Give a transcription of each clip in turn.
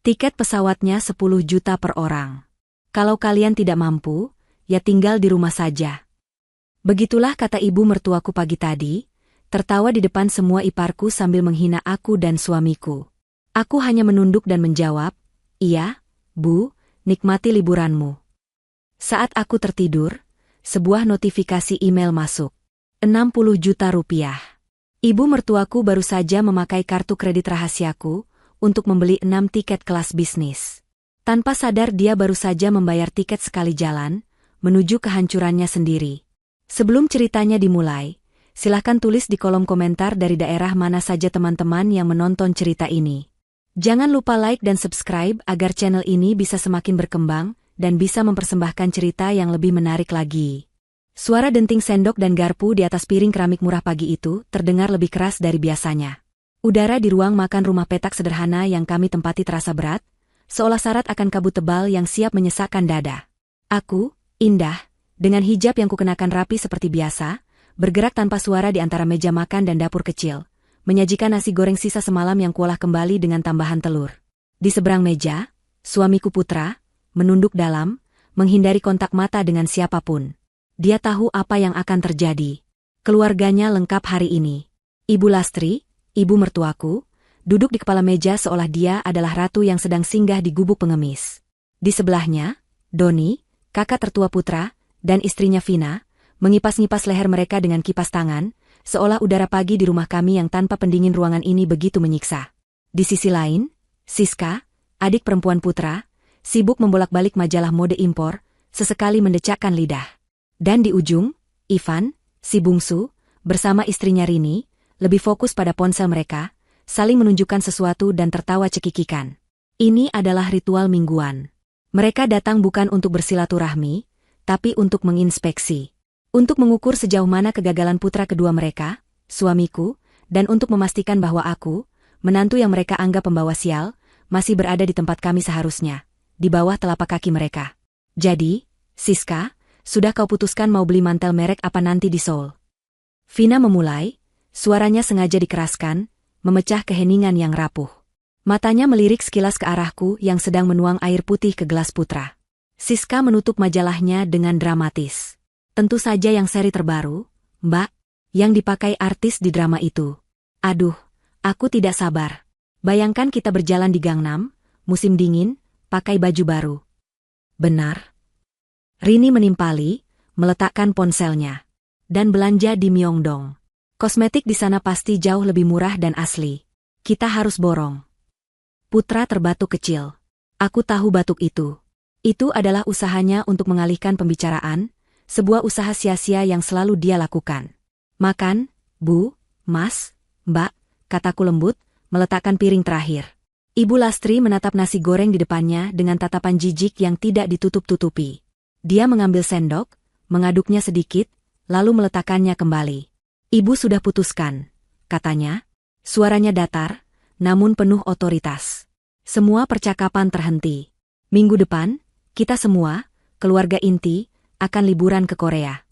Tiket pesawatnya 10 juta per orang. Kalau kalian tidak mampu, ya tinggal di rumah saja. Begitulah kata ibu mertuaku pagi tadi, tertawa di depan semua iparku sambil menghina aku dan suamiku. Aku hanya menunduk dan menjawab, "Iya, Bu, nikmati liburanmu." Saat aku tertidur, sebuah notifikasi email masuk. 60 juta rupiah. Ibu mertuaku baru saja memakai kartu kredit rahasiaku untuk membeli 6 tiket kelas bisnis. Tanpa sadar dia baru saja membayar tiket sekali jalan, menuju kehancurannya sendiri. Sebelum ceritanya dimulai, silahkan tulis di kolom komentar dari daerah mana saja teman-teman yang menonton cerita ini. Jangan lupa like dan subscribe agar channel ini bisa semakin berkembang dan bisa mempersembahkan cerita yang lebih menarik lagi. Suara denting sendok dan garpu di atas piring keramik murah pagi itu terdengar lebih keras dari biasanya. Udara di ruang makan rumah petak sederhana yang kami tempati terasa berat, seolah syarat akan kabut tebal yang siap menyesakkan dada. Aku, Indah, dengan hijab yang kukenakan rapi seperti biasa, bergerak tanpa suara di antara meja makan dan dapur kecil, menyajikan nasi goreng sisa semalam yang kuolah kembali dengan tambahan telur. Di seberang meja, suamiku Putra, menunduk dalam, menghindari kontak mata dengan siapapun. Dia tahu apa yang akan terjadi. Keluarganya lengkap hari ini. Ibu Lastri, ibu mertuaku, duduk di kepala meja seolah dia adalah ratu yang sedang singgah di gubuk pengemis. Di sebelahnya, Doni, kakak tertua Putra, dan istrinya Vina, mengipas-ngipas leher mereka dengan kipas tangan, seolah udara pagi di rumah kami yang tanpa pendingin ruangan ini begitu menyiksa. Di sisi lain, Siska, adik perempuan Putra, sibuk membolak-balik majalah mode impor, sesekali mendecakkan lidah. Dan di ujung, Ivan, si bungsu, bersama istrinya Rini, lebih fokus pada ponsel mereka, saling menunjukkan sesuatu dan tertawa cekikikan. Ini adalah ritual mingguan. Mereka datang bukan untuk bersilaturahmi, tapi untuk menginspeksi. Untuk mengukur sejauh mana kegagalan putra kedua mereka, suamiku, dan untuk memastikan bahwa aku, menantu yang mereka anggap pembawa sial, masih berada di tempat kami seharusnya, di bawah telapak kaki mereka. Jadi, Siska, sudah kau putuskan mau beli mantel merek apa nanti di Seoul? Vina memulai, suaranya sengaja dikeraskan, memecah keheningan yang rapuh. Matanya melirik sekilas ke arahku yang sedang menuang air putih ke gelas Putra. Siska menutup majalahnya dengan dramatis. Tentu saja yang seri terbaru, Mbak, yang dipakai artis di drama itu. Aduh, aku tidak sabar. Bayangkan kita berjalan di Gangnam, musim dingin, pakai baju baru. Benar. Rini menimpali, meletakkan ponselnya. Dan belanja di Myeongdong. Kosmetik di sana pasti jauh lebih murah dan asli. Kita harus borong. Putra terbatuk kecil. Aku tahu batuk itu. Itu adalah usahanya untuk mengalihkan pembicaraan, sebuah usaha sia-sia yang selalu dia lakukan. Makan, Bu, Mas, Mbak, kataku lembut, meletakkan piring terakhir. Ibu Lastri menatap nasi goreng di depannya dengan tatapan jijik yang tidak ditutup-tutupi. Dia mengambil sendok, mengaduknya sedikit, lalu meletakkannya kembali. Ibu sudah putuskan, katanya. Suaranya datar, namun penuh otoritas. Semua percakapan terhenti. Minggu depan, kita semua, keluarga inti, akan liburan ke Korea.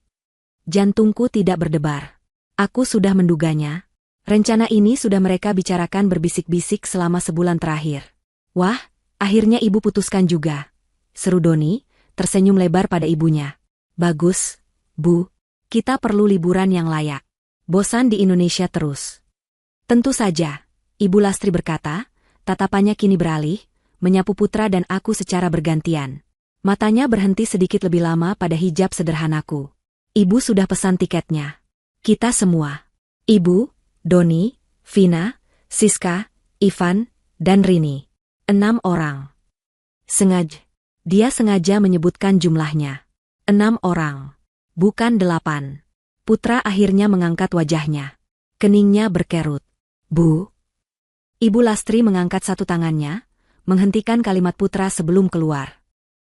Jantungku tidak berdebar. Aku sudah menduganya. Rencana ini sudah mereka bicarakan berbisik-bisik selama sebulan terakhir. Wah, akhirnya ibu putuskan juga. Seru Doni, tersenyum lebar pada ibunya. Bagus, Bu. Kita perlu liburan yang layak. Bosan di Indonesia terus. Tentu saja, Ibu Lastri berkata, tatapannya kini beralih, menyapu Putra dan aku secara bergantian. Matanya berhenti sedikit lebih lama pada hijab sederhanaku. Ibu sudah pesan tiketnya. Kita semua. Ibu, Doni, Vina, Siska, Ivan, dan Rini. 6 orang. Dia sengaja menyebutkan jumlahnya. 6 orang. Bukan 8. Putra akhirnya mengangkat wajahnya. Keningnya berkerut. Bu. Ibu Lastri mengangkat satu tangannya, menghentikan kalimat Putra sebelum keluar.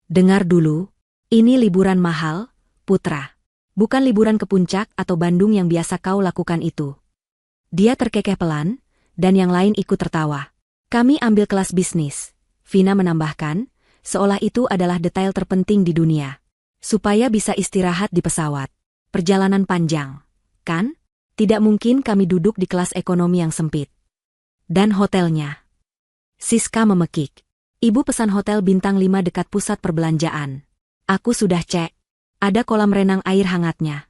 Dengar dulu, ini liburan mahal, Putra. Bukan liburan ke puncak atau Bandung yang biasa kau lakukan itu. Dia terkekeh pelan, dan yang lain ikut tertawa. Kami ambil kelas bisnis, Vina menambahkan, seolah itu adalah detail terpenting di dunia. Supaya bisa istirahat di pesawat. Perjalanan panjang, kan? Tidak mungkin kami duduk di kelas ekonomi yang sempit. Dan hotelnya. Siska memekik. Ibu pesan hotel bintang 5 dekat pusat perbelanjaan. Aku sudah cek. Ada kolam renang air hangatnya.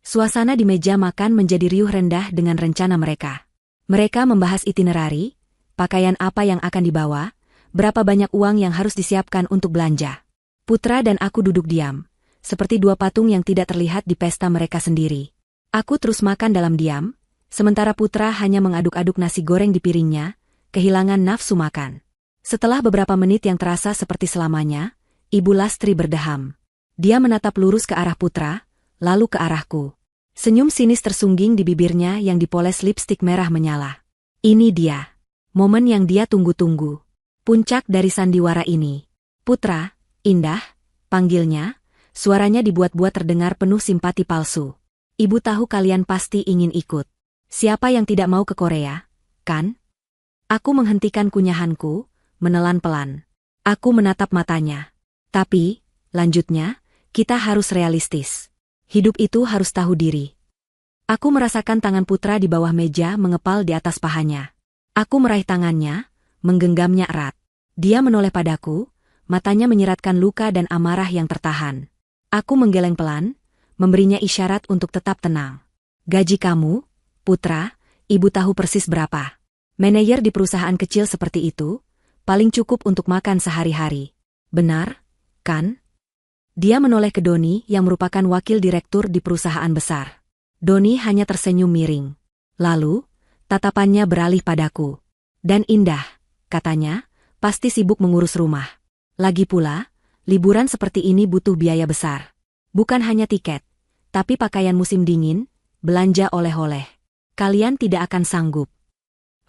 Suasana di meja makan menjadi riuh rendah dengan rencana mereka. Mereka membahas itinerari, pakaian apa yang akan dibawa, berapa banyak uang yang harus disiapkan untuk belanja. Putra dan aku duduk diam, seperti dua patung yang tidak terlihat di pesta mereka sendiri. Aku terus makan dalam diam, sementara Putra hanya mengaduk-aduk nasi goreng di piringnya, kehilangan nafsu makan. Setelah beberapa menit yang terasa seperti selamanya, Ibu Lastri berdeham. Dia menatap lurus ke arah Putra, lalu ke arahku. Senyum sinis tersungging di bibirnya yang dipoles lipstik merah menyala. Ini dia. Momen yang dia tunggu-tunggu. Puncak dari sandiwara ini. Putra, Indah, panggilnya, suaranya dibuat-buat terdengar penuh simpati palsu. Ibu tahu kalian pasti ingin ikut. Siapa yang tidak mau ke Korea, kan? Aku menghentikan kunyahanku, menelan pelan. Aku menatap matanya. Tapi, lanjutnya, kita harus realistis. Hidup itu harus tahu diri. Aku merasakan tangan Putra di bawah meja mengepal di atas pahanya. Aku meraih tangannya, menggenggamnya erat. Dia menoleh padaku, matanya menyiratkan luka dan amarah yang tertahan. Aku menggeleng pelan, memberinya isyarat untuk tetap tenang. Gaji kamu, Putra, ibu tahu persis berapa. Manajer di perusahaan kecil seperti itu, paling cukup untuk makan sehari-hari. Benar, kan? Dia menoleh ke Doni yang merupakan wakil direktur di perusahaan besar. Doni hanya tersenyum miring. Lalu, tatapannya beralih padaku. Dan Indah, katanya, pasti sibuk mengurus rumah. Lagi pula, liburan seperti ini butuh biaya besar. Bukan hanya tiket, tapi pakaian musim dingin, belanja oleh-oleh. Kalian tidak akan sanggup.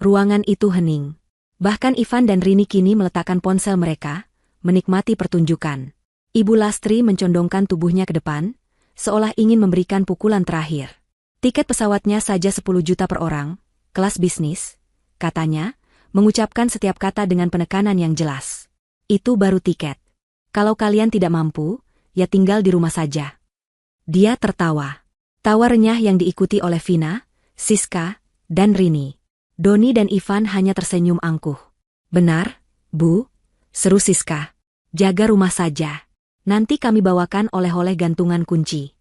Ruangan itu hening. Bahkan Ivan dan Rini kini meletakkan ponsel mereka, menikmati pertunjukan. Ibu Lastri mencondongkan tubuhnya ke depan, seolah ingin memberikan pukulan terakhir. Tiket pesawatnya saja 10 juta per orang, kelas bisnis, katanya, mengucapkan setiap kata dengan penekanan yang jelas. Itu baru tiket. Kalau kalian tidak mampu, ya tinggal di rumah saja. Dia tertawa. Tawa renyah yang diikuti oleh Vina, Siska, dan Rini. Doni dan Ivan hanya tersenyum angkuh. Benar, Bu, seru Siska. Jaga rumah saja. Nanti kami bawakan oleh-oleh gantungan kunci.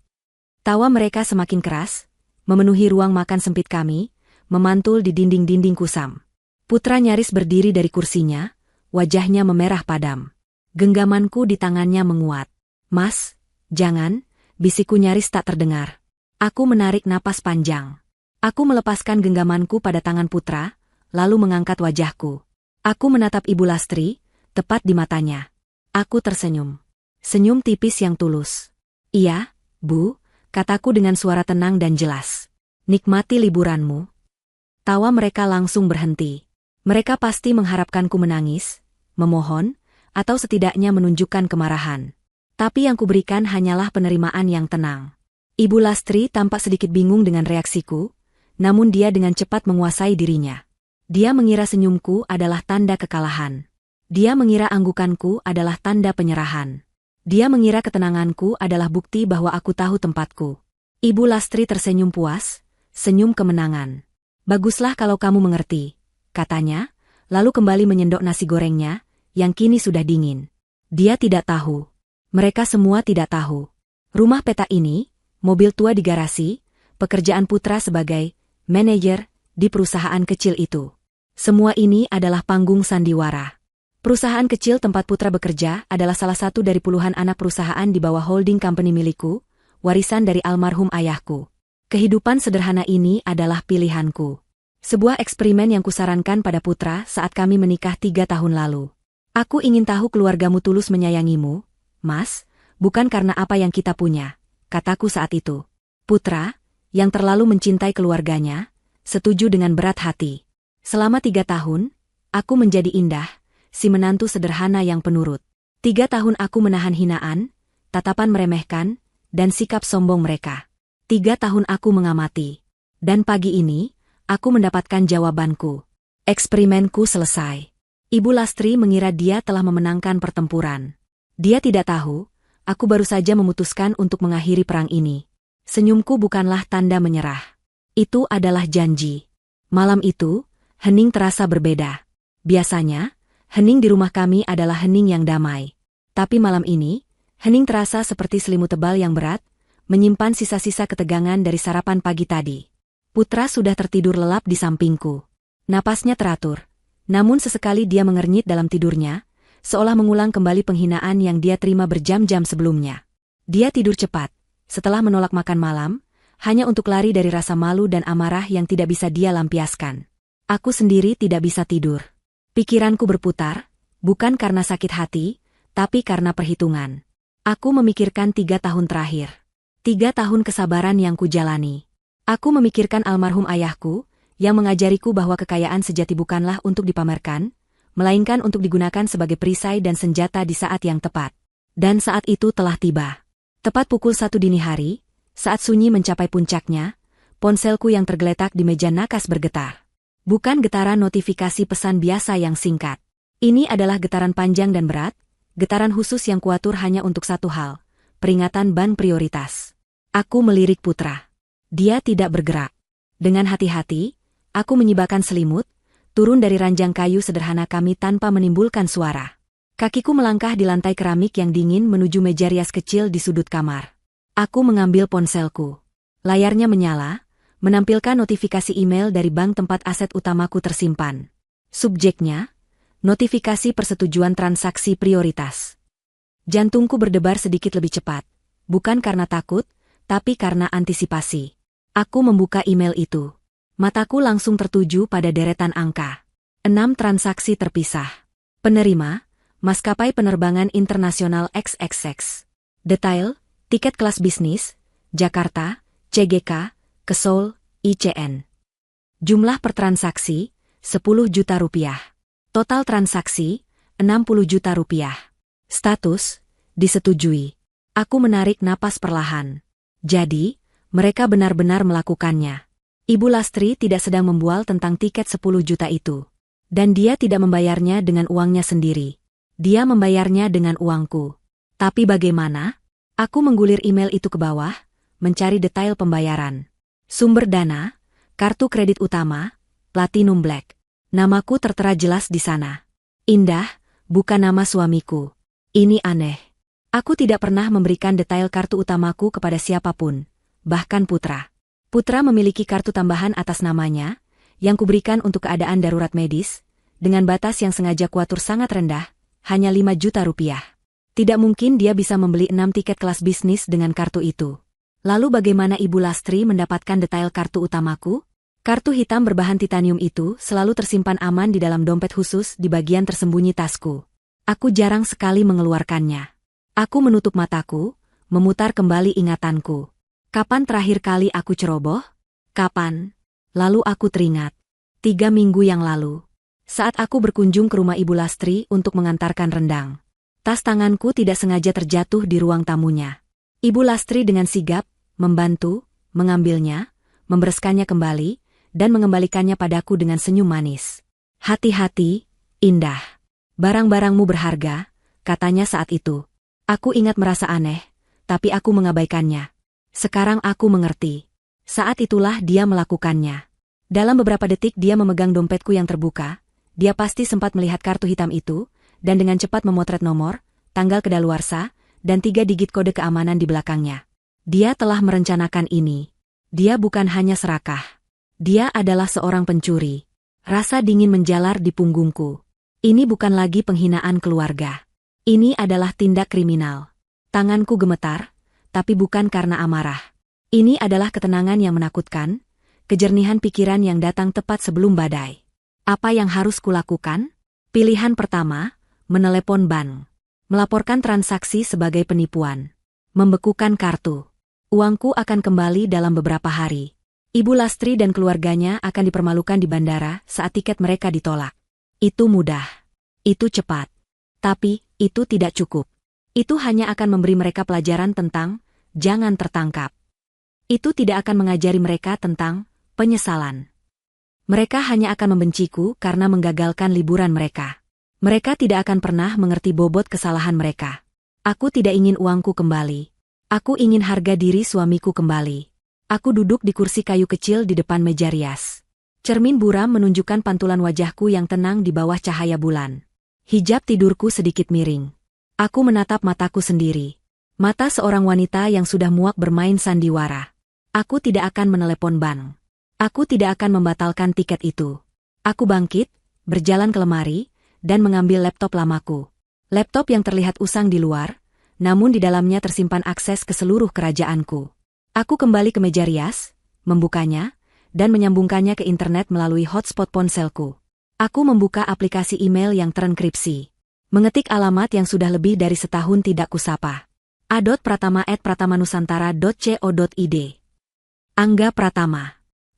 Tawa mereka semakin keras, memenuhi ruang makan sempit kami, memantul di dinding-dinding kusam. Putra nyaris berdiri dari kursinya, wajahnya memerah padam. Genggamanku di tangannya menguat. Mas, jangan, bisikku nyaris tak terdengar. Aku menarik napas panjang. Aku melepaskan genggamanku pada tangan Putra, lalu mengangkat wajahku. Aku menatap Ibu Lastri, tepat di matanya. Aku tersenyum. Senyum tipis yang tulus. Iya, Bu, kataku dengan suara tenang dan jelas. Nikmati liburanmu. Tawa mereka langsung berhenti. Mereka pasti mengharapkanku menangis, memohon, atau setidaknya menunjukkan kemarahan. Tapi yang kuberikan hanyalah penerimaan yang tenang. Ibu Lastri tampak sedikit bingung dengan reaksiku, namun dia dengan cepat menguasai dirinya. Dia mengira senyumku adalah tanda kekalahan. Dia mengira anggukanku adalah tanda penyerahan. Dia mengira ketenanganku adalah bukti bahwa aku tahu tempatku. Ibu Lastri tersenyum puas, senyum kemenangan. Baguslah kalau kamu mengerti, katanya, lalu kembali menyendok nasi gorengnya, yang kini sudah dingin. Dia tidak tahu. Mereka semua tidak tahu. Rumah peta ini, mobil tua di garasi, pekerjaan Putra sebagai manajer di perusahaan kecil itu. Semua ini adalah panggung sandiwara. Perusahaan kecil tempat Putra bekerja adalah salah satu dari puluhan anak perusahaan di bawah holding company milikku, warisan dari almarhum ayahku. Kehidupan sederhana ini adalah pilihanku. Sebuah eksperimen yang kusarankan pada Putra saat kami menikah 3 tahun lalu. Aku ingin tahu keluargamu tulus menyayangimu, Mas, bukan karena apa yang kita punya, kataku saat itu. Putra, yang terlalu mencintai keluarganya, setuju dengan berat hati. Selama 3 tahun, aku menjadi Indah, si menantu sederhana yang penurut. 3 tahun aku menahan hinaan, tatapan meremehkan, dan sikap sombong mereka. 3 tahun aku mengamati. Dan pagi ini, aku mendapatkan jawabanku. Eksperimenku selesai. Ibu Lastri mengira dia telah memenangkan pertempuran. Dia tidak tahu, aku baru saja memutuskan untuk mengakhiri perang ini. Senyumku bukanlah tanda menyerah. Itu adalah janji. Malam itu, hening terasa berbeda. Biasanya, Hening di rumah kami adalah hening yang damai. Tapi malam ini, hening terasa seperti selimut tebal yang berat, menyimpan sisa-sisa ketegangan dari sarapan pagi tadi. Putra sudah tertidur lelap di sampingku. Napasnya teratur. Namun sesekali dia mengernyit dalam tidurnya, seolah mengulang kembali penghinaan yang dia terima berjam-jam sebelumnya. Dia tidur cepat, setelah menolak makan malam, hanya untuk lari dari rasa malu dan amarah yang tidak bisa dia lampiaskan. Aku sendiri tidak bisa tidur. Pikiranku berputar, bukan karena sakit hati, tapi karena perhitungan. Aku memikirkan 3 tahun terakhir. 3 tahun kesabaran yang kujalani. Aku memikirkan almarhum ayahku, yang mengajariku bahwa kekayaan sejati bukanlah untuk dipamerkan, melainkan untuk digunakan sebagai perisai dan senjata di saat yang tepat. Dan saat itu telah tiba. Tepat pukul 1 dini hari, saat sunyi mencapai puncaknya, ponselku yang tergeletak di meja nakas bergetar. Bukan getaran notifikasi pesan biasa yang singkat. Ini adalah getaran panjang dan berat, getaran khusus yang kuatur hanya untuk satu hal, peringatan ban prioritas. Aku melirik Putra. Dia tidak bergerak. Dengan hati-hati, aku menyibakkan selimut, turun dari ranjang kayu sederhana kami tanpa menimbulkan suara. Kakiku melangkah di lantai keramik yang dingin menuju meja rias kecil di sudut kamar. Aku mengambil ponselku. Layarnya menyala, menampilkan notifikasi email dari bank tempat aset utamaku tersimpan. Subjeknya, notifikasi persetujuan transaksi prioritas. Jantungku berdebar sedikit lebih cepat, bukan karena takut, tapi karena antisipasi. Aku membuka email itu. Mataku langsung tertuju pada deretan angka. 6 transaksi terpisah. Penerima, maskapai penerbangan internasional XXX. Detail, tiket kelas bisnis, Jakarta, CGK, ke Seoul, ICN. Jumlah per transaksi, 10 juta rupiah. Total transaksi, 60 juta rupiah. Status, disetujui. Aku menarik napas perlahan. Jadi, mereka benar-benar melakukannya. Ibu Lastri tidak sedang membual tentang tiket 10 juta itu. Dan dia tidak membayarnya dengan uangnya sendiri. Dia membayarnya dengan uangku. Tapi bagaimana? Aku menggulir email itu ke bawah, mencari detail pembayaran. Sumber dana, kartu kredit utama, Platinum Black. Namaku tertera jelas di sana. Indah, bukan nama suamiku. Ini aneh. Aku tidak pernah memberikan detail kartu utamaku kepada siapapun, bahkan Putra. Putra memiliki kartu tambahan atas namanya, yang kuberikan untuk keadaan darurat medis, dengan batas yang sengaja kuatur sangat rendah, hanya 5 juta rupiah. Tidak mungkin dia bisa membeli 6 tiket kelas bisnis dengan kartu itu. Lalu bagaimana Ibu Lastri mendapatkan detail kartu utamaku? Kartu hitam berbahan titanium itu selalu tersimpan aman di dalam dompet khusus di bagian tersembunyi tasku. Aku jarang sekali mengeluarkannya. Aku menutup mataku, memutar kembali ingatanku. Kapan terakhir kali aku ceroboh? Kapan? Lalu aku teringat. 3 minggu yang lalu. Saat aku berkunjung ke rumah Ibu Lastri untuk mengantarkan rendang. Tas tanganku tidak sengaja terjatuh di ruang tamunya. Ibu Lastri dengan sigap, membantu, mengambilnya, membereskannya kembali, dan mengembalikannya padaku dengan senyum manis. Hati-hati, Indah. Barang-barangmu berharga, katanya saat itu. Aku ingat merasa aneh, tapi aku mengabaikannya. Sekarang aku mengerti. Saat itulah dia melakukannya. Dalam beberapa detik dia memegang dompetku yang terbuka, dia pasti sempat melihat kartu hitam itu, dan dengan cepat memotret nomor, tanggal kedaluarsa, dan 3 digit kode keamanan di belakangnya. Dia telah merencanakan ini. Dia bukan hanya serakah. Dia adalah seorang pencuri. Rasa dingin menjalar di punggungku. Ini bukan lagi penghinaan keluarga. Ini adalah tindak kriminal. Tanganku gemetar, tapi bukan karena amarah. Ini adalah ketenangan yang menakutkan, kejernihan pikiran yang datang tepat sebelum badai. Apa yang harus kulakukan? Pilihan pertama, menelepon bank. Melaporkan transaksi sebagai penipuan. Membekukan kartu. Uangku akan kembali dalam beberapa hari. Ibu Lastri dan keluarganya akan dipermalukan di bandara saat tiket mereka ditolak. Itu mudah. Itu cepat. Tapi, itu tidak cukup. Itu hanya akan memberi mereka pelajaran tentang jangan tertangkap. Itu tidak akan mengajari mereka tentang penyesalan. Mereka hanya akan membenciku karena menggagalkan liburan mereka. Mereka tidak akan pernah mengerti bobot kesalahan mereka. Aku tidak ingin uangku kembali. Aku ingin harga diri suamiku kembali. Aku duduk di kursi kayu kecil di depan meja rias. Cermin buram menunjukkan pantulan wajahku yang tenang di bawah cahaya bulan. Hijab tidurku sedikit miring. Aku menatap mataku sendiri. Mata seorang wanita yang sudah muak bermain sandiwara. Aku tidak akan menelepon bank. Aku tidak akan membatalkan tiket itu. Aku bangkit, berjalan ke lemari, dan mengambil laptop lamaku. Laptop yang terlihat usang di luar, namun di dalamnya tersimpan akses ke seluruh kerajaanku. Aku kembali ke meja rias, membukanya, dan menyambungkannya ke internet melalui hotspot ponselku. Aku membuka aplikasi email yang terenkripsi. Mengetik alamat yang sudah lebih dari setahun tidak kusapa. a.pratama@pratamanusantara.co.id. Angga Pratama.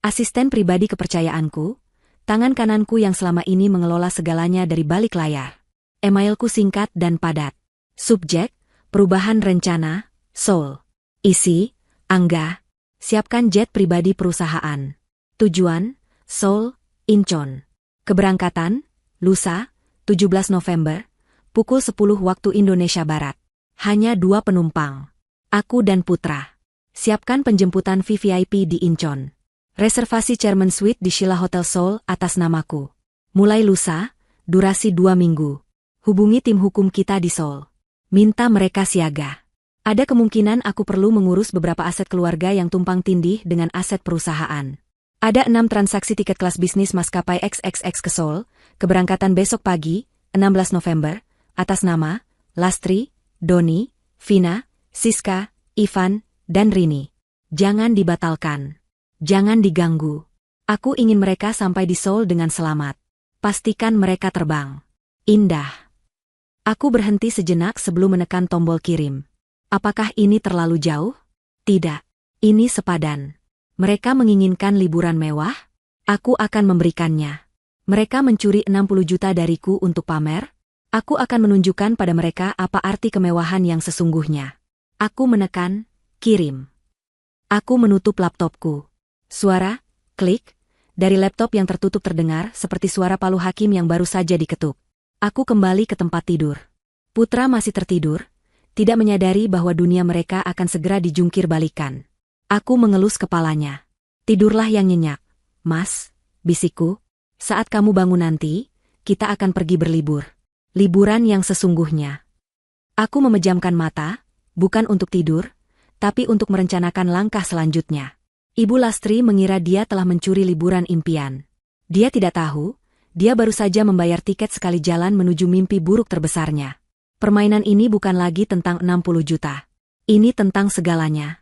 Asisten pribadi kepercayaanku, tangan kananku yang selama ini mengelola segalanya dari balik layar. Emailku singkat dan padat. Subjek, perubahan rencana, Seoul. Isi, Angga, siapkan jet pribadi perusahaan. Tujuan, Seoul, Incheon. Keberangkatan, lusa, 17 November, pukul 10 waktu Indonesia Barat. Hanya 2 penumpang. Aku dan Putra. Siapkan penjemputan VVIP di Incheon. Reservasi Chairman Suite di Sheila Hotel Seoul atas namaku. Mulai lusa, durasi 2 minggu. Hubungi tim hukum kita di Seoul. Minta mereka siaga. Ada kemungkinan aku perlu mengurus beberapa aset keluarga yang tumpang tindih dengan aset perusahaan. Ada 6 transaksi tiket kelas bisnis maskapai XXX ke Seoul, keberangkatan besok pagi, 16 November, atas nama, Lastri, Doni, Vina, Siska, Ivan, dan Rini. Jangan dibatalkan. Jangan diganggu. Aku ingin mereka sampai di Seoul dengan selamat. Pastikan mereka terbang. Indah. Aku berhenti sejenak sebelum menekan tombol kirim. Apakah ini terlalu jauh? Tidak. Ini sepadan. Mereka menginginkan liburan mewah? Aku akan memberikannya. Mereka mencuri 60 juta dariku untuk pamer? Aku akan menunjukkan pada mereka apa arti kemewahan yang sesungguhnya. Aku menekan, kirim. Aku menutup laptopku. Suara, klik, dari laptop yang tertutup terdengar seperti suara palu hakim yang baru saja diketuk. Aku kembali ke tempat tidur. Putra masih tertidur, tidak menyadari bahwa dunia mereka akan segera dijungkir balikan. Aku mengelus kepalanya. Tidurlah yang nyenyak, Mas, bisikku. Saat kamu bangun nanti, kita akan pergi berlibur. Liburan yang sesungguhnya. Aku memejamkan mata, bukan untuk tidur, tapi untuk merencanakan langkah selanjutnya. Ibu Lastri mengira dia telah mencuri liburan impian. Dia tidak tahu, dia baru saja membayar tiket sekali jalan menuju mimpi buruk terbesarnya. Permainan ini bukan lagi tentang 60 juta. Ini tentang segalanya.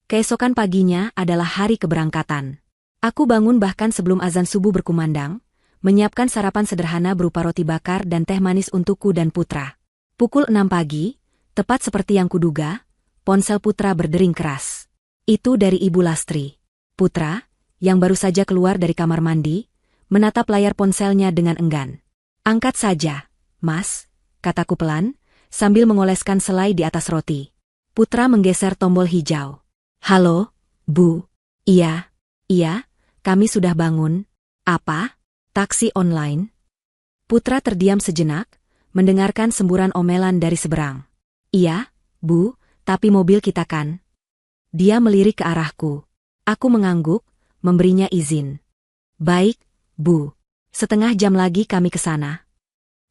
Keesokan paginya adalah hari keberangkatan. Aku bangun bahkan sebelum azan subuh berkumandang, menyiapkan sarapan sederhana berupa roti bakar dan teh manis untukku dan Putra. Pukul 6 pagi, tepat seperti yang kuduga, ponsel Putra berdering keras. Itu dari Ibu Lastri. Putra, yang baru saja keluar dari kamar mandi, menatap layar ponselnya dengan enggan. Angkat saja, Mas, kataku pelan, sambil mengoleskan selai di atas roti. Putra menggeser tombol hijau. Halo, Bu. Iya, kami sudah bangun. Apa? Taksi online? Putra terdiam sejenak, mendengarkan semburan omelan dari seberang. Iya, Bu, tapi mobil kita kan? Dia melirik ke arahku. Aku mengangguk, memberinya izin. Baik, Bu. Setengah jam lagi kami ke sana.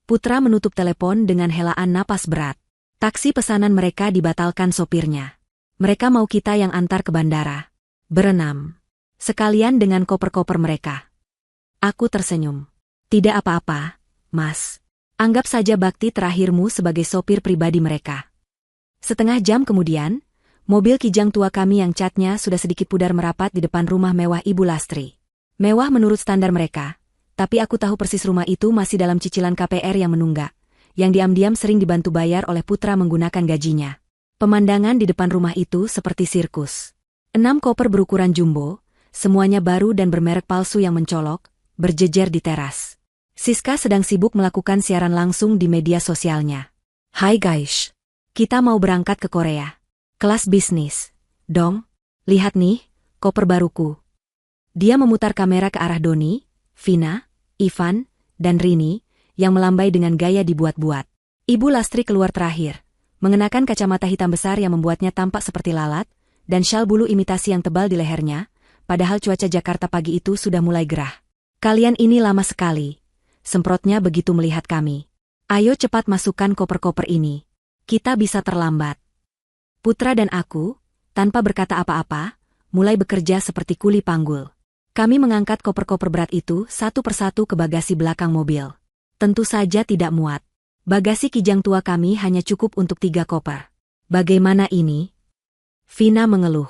Putra menutup telepon dengan helaan napas berat. Taksi pesanan mereka dibatalkan sopirnya. Mereka mau kita yang antar ke bandara. Berenam. Sekalian dengan koper-koper mereka. Aku tersenyum. Tidak apa-apa, Mas. Anggap saja bakti terakhirmu sebagai sopir pribadi mereka. Setengah jam kemudian, mobil kijang tua kami yang catnya sudah sedikit pudar merapat di depan rumah mewah Ibu Lastri. Mewah menurut standar mereka, tapi aku tahu persis rumah itu masih dalam cicilan KPR yang menunggak, yang diam-diam sering dibantu bayar oleh Putra menggunakan gajinya. Pemandangan di depan rumah itu seperti sirkus. 6 koper berukuran jumbo, semuanya baru dan bermerek palsu yang mencolok, berjejer di teras. Siska sedang sibuk melakukan siaran langsung di media sosialnya. Hai guys, kita mau berangkat ke Korea. Kelas bisnis. Dong, lihat nih, koper baruku. Dia memutar kamera ke arah Doni, Vina, Ivan, dan Rini, yang melambai dengan gaya dibuat-buat. Ibu Lastri keluar terakhir, mengenakan kacamata hitam besar yang membuatnya tampak seperti lalat, dan syal bulu imitasi yang tebal di lehernya, padahal cuaca Jakarta pagi itu sudah mulai gerah. Kalian ini lama sekali, semprotnya begitu melihat kami. Ayo cepat masukkan koper-koper ini. Kita bisa terlambat. Putra dan aku, tanpa berkata apa-apa, mulai bekerja seperti kuli panggul. Kami mengangkat koper-koper berat itu satu persatu ke bagasi belakang mobil. Tentu saja tidak muat. Bagasi kijang tua kami hanya cukup untuk 3 koper. Bagaimana ini? Vina mengeluh.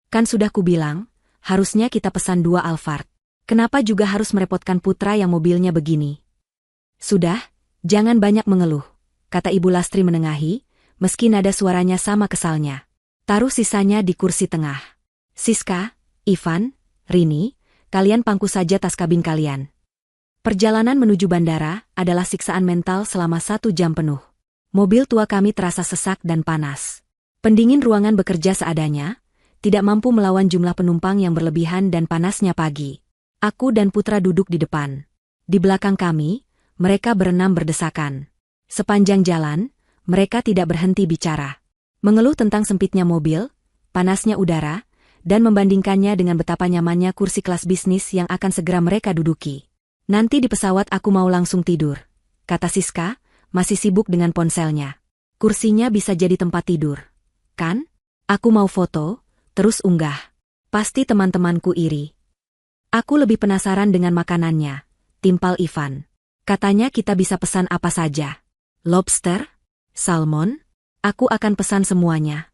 Kan sudah kubilang, harusnya kita pesan 2 Alphard. Kenapa juga harus merepotkan Putra yang mobilnya begini? Sudah, jangan banyak mengeluh, kata Ibu Lastri menengahi, meski nada suaranya sama kesalnya. Taruh sisanya di kursi tengah. Siska, Ivan, Rini, kalian pangku saja tas kabin kalian. Perjalanan menuju bandara adalah siksaan mental selama 1 jam penuh. Mobil tua kami terasa sesak dan panas. Pendingin ruangan bekerja seadanya, tidak mampu melawan jumlah penumpang yang berlebihan dan panasnya pagi. Aku dan Putra duduk di depan. Di belakang kami, mereka berenam berdesakan. Sepanjang jalan, mereka tidak berhenti bicara. Mengeluh tentang sempitnya mobil, panasnya udara, dan membandingkannya dengan betapa nyamannya kursi kelas bisnis yang akan segera mereka duduki. Nanti di pesawat aku mau langsung tidur, kata Siska, masih sibuk dengan ponselnya. Kursinya bisa jadi tempat tidur. Kan? Aku mau foto, terus unggah. Pasti teman-temanku iri. Aku lebih penasaran dengan makanannya, timpal Ivan. Katanya kita bisa pesan apa saja. Lobster? Salmon? Aku akan pesan semuanya.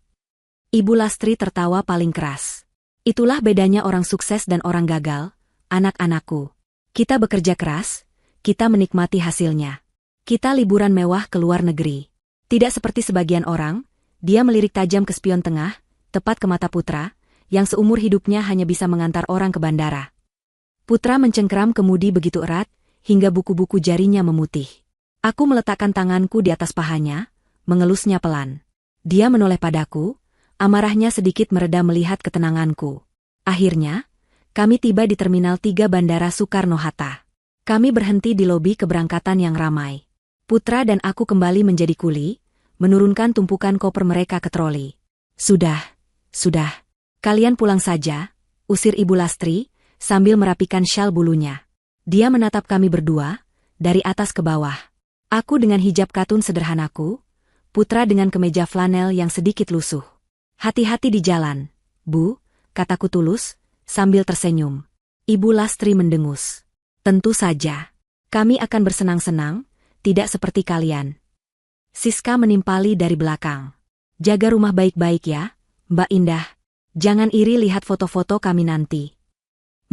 Ibu Lastri tertawa paling keras. Itulah bedanya orang sukses dan orang gagal, anak-anakku. Kita bekerja keras, kita menikmati hasilnya. Kita liburan mewah ke luar negeri. Tidak seperti sebagian orang, dia melirik tajam ke spion tengah, tepat ke mata Putra, yang seumur hidupnya hanya bisa mengantar orang ke bandara. Putra mencengkeram kemudi begitu erat, hingga buku-buku jarinya memutih. Aku meletakkan tanganku di atas pahanya, mengelusnya pelan. Dia menoleh padaku, amarahnya sedikit mereda melihat ketenanganku. Akhirnya, kami tiba di Terminal 3 Bandara Soekarno-Hatta. Kami berhenti di lobi keberangkatan yang ramai. Putra dan aku kembali menjadi kuli, menurunkan tumpukan koper mereka ke troli. Sudah. Kalian pulang saja, usir Ibu Lastri, sambil merapikan syal bulunya. Dia menatap kami berdua, dari atas ke bawah. Aku dengan hijab katun sederhanaku, Putra dengan kemeja flanel yang sedikit lusuh. Hati-hati di jalan, Bu, kataku tulus, sambil tersenyum. Ibu Lastri mendengus. Tentu saja. Kami akan bersenang-senang, tidak seperti kalian. Siska menimpali dari belakang. Jaga rumah baik-baik ya, Mbak Indah. Jangan iri lihat foto-foto kami nanti.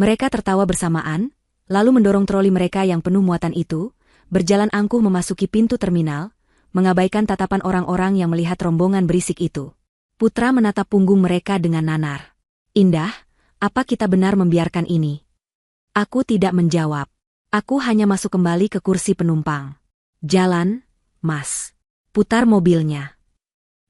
Mereka tertawa bersamaan, lalu mendorong troli mereka yang penuh muatan itu, berjalan angkuh memasuki pintu terminal, mengabaikan tatapan orang-orang yang melihat rombongan berisik itu. Putra menatap punggung mereka dengan nanar. Indah, apa kita benar membiarkan ini? Aku tidak menjawab. Aku hanya masuk kembali ke kursi penumpang. Jalan, Mas. Putar mobilnya.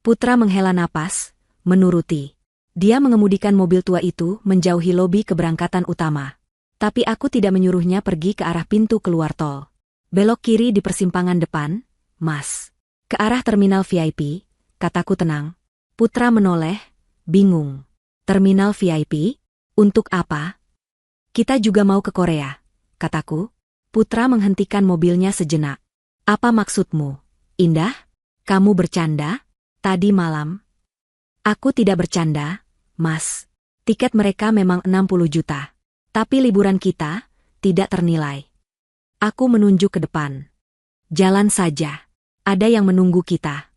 Putra menghela napas, menuruti. Dia mengemudikan mobil tua itu menjauhi lobi keberangkatan utama. Tapi aku tidak menyuruhnya pergi ke arah pintu keluar tol. Belok kiri di persimpangan depan, Mas. Ke arah terminal VIP, kataku tenang. Putra menoleh, bingung. Terminal VIP? Untuk apa? Kita juga mau ke Korea, kataku. Putra menghentikan mobilnya sejenak. Apa maksudmu, Indah? Kamu bercanda? Tadi malam? Aku tidak bercanda, Mas. Tiket mereka memang 60 juta. Tapi liburan kita tidak ternilai. Aku menunjuk ke depan. Jalan saja. Ada yang menunggu kita.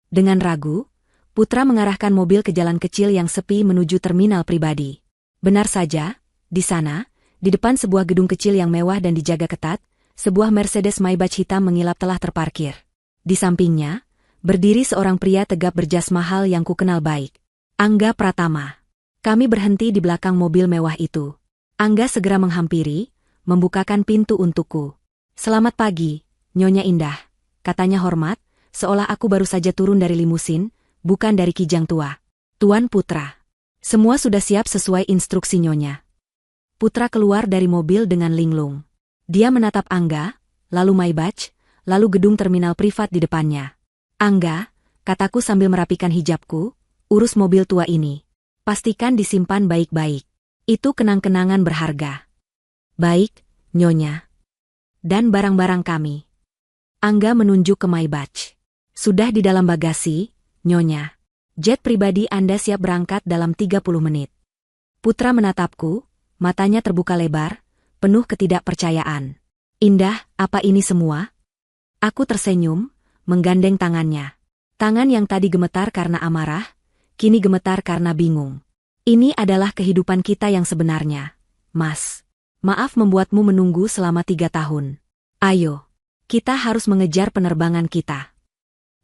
Dengan ragu, Putra mengarahkan mobil ke jalan kecil yang sepi menuju terminal pribadi. Benar saja, di sana, di depan sebuah gedung kecil yang mewah dan dijaga ketat, sebuah Mercedes Maybach hitam mengilap telah terparkir. Di sampingnya, berdiri seorang pria tegap berjas mahal yang kukenal baik. Angga Pratama. Kami berhenti di belakang mobil mewah itu. Angga segera menghampiri, membukakan pintu untukku. Selamat pagi, Nyonya Indah, katanya hormat, seolah aku baru saja turun dari limusin, bukan dari kijang tua. Tuan Putra. Semua sudah siap sesuai instruksi Nyonya. Putra keluar dari mobil dengan linglung. Dia menatap Angga, lalu Maybach, lalu gedung terminal privat di depannya. Angga, kataku sambil merapikan hijabku, urus mobil tua ini. Pastikan disimpan baik-baik. Itu kenang-kenangan berharga. Baik, Nyonya. Dan barang-barang kami. Angga menunjuk ke Maybach. Sudah di dalam bagasi, Nyonya. Jet pribadi Anda siap berangkat dalam 30 menit. Putra menatapku, matanya terbuka lebar, penuh ketidakpercayaan. Indah, apa ini semua? Aku tersenyum, menggandeng tangannya. Tangan yang tadi gemetar karena amarah, kini gemetar karena bingung. Ini adalah kehidupan kita yang sebenarnya, Mas. Maaf membuatmu menunggu selama 3 tahun. Ayo, kita harus mengejar penerbangan kita.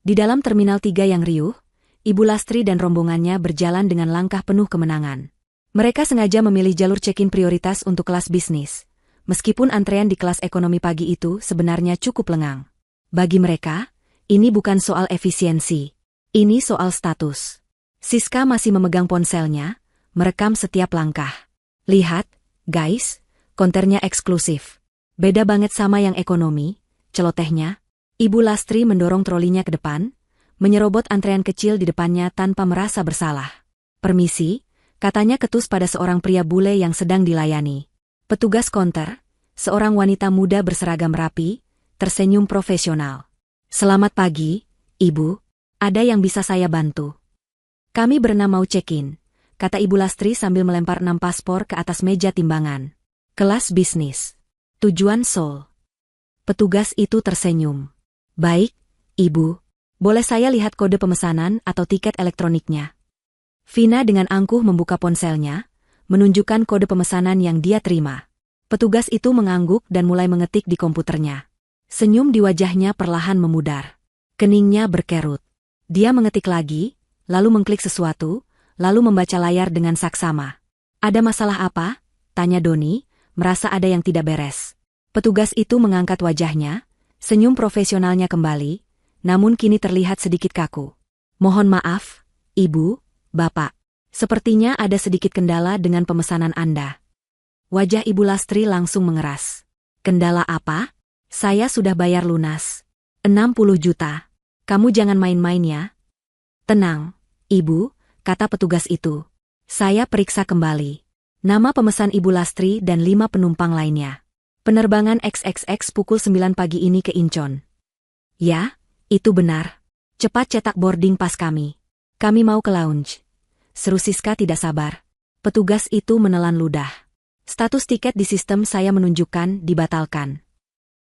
Di dalam Terminal 3 yang riuh, Ibu Lastri dan rombongannya berjalan dengan langkah penuh kemenangan. Mereka sengaja memilih jalur check-in prioritas untuk kelas bisnis, meskipun antrean di kelas ekonomi pagi itu sebenarnya cukup lengang. Bagi mereka, ini bukan soal efisiensi. Ini soal status. Siska masih memegang ponselnya, merekam setiap langkah. Lihat, guys, konternya eksklusif. Beda banget sama yang ekonomi, celotehnya. Ibu Lastri mendorong trolinya ke depan, menyerobot antrean kecil di depannya tanpa merasa bersalah. Permisi, katanya ketus pada seorang pria bule yang sedang dilayani. Petugas konter, seorang wanita muda berseragam rapi, tersenyum profesional. Selamat pagi, Ibu. Ada yang bisa saya bantu? Kami berenam mau check-in, kata Ibu Lastri sambil melempar 6 paspor ke atas meja timbangan. Kelas bisnis. Tujuan Seoul. Petugas itu tersenyum. Baik, Ibu. Boleh saya lihat kode pemesanan atau tiket elektroniknya? Vina dengan angkuh membuka ponselnya, menunjukkan kode pemesanan yang dia terima. Petugas itu mengangguk dan mulai mengetik di komputernya. Senyum di wajahnya perlahan memudar. Keningnya berkerut. Dia mengetik lagi, lalu mengklik sesuatu, lalu membaca layar dengan saksama. Ada masalah apa? Tanya Doni, merasa ada yang tidak beres. Petugas itu mengangkat wajahnya, senyum profesionalnya kembali, namun kini terlihat sedikit kaku. Mohon maaf, Ibu, Bapak. Sepertinya ada sedikit kendala dengan pemesanan Anda. Wajah Ibu Lastri langsung mengeras. Kendala apa? Saya sudah bayar lunas. 60 juta. Kamu jangan main-main ya. Tenang, Ibu, kata petugas itu. Saya periksa kembali. Nama pemesan Ibu Lastri dan 5 penumpang lainnya. Penerbangan XXX pukul 9 pagi ini ke Incheon. Ya, itu benar. Cepat cetak boarding pas kami. Kami mau ke lounge. Seru Siska tidak sabar. Petugas itu menelan ludah. Status tiket di sistem saya menunjukkan dibatalkan.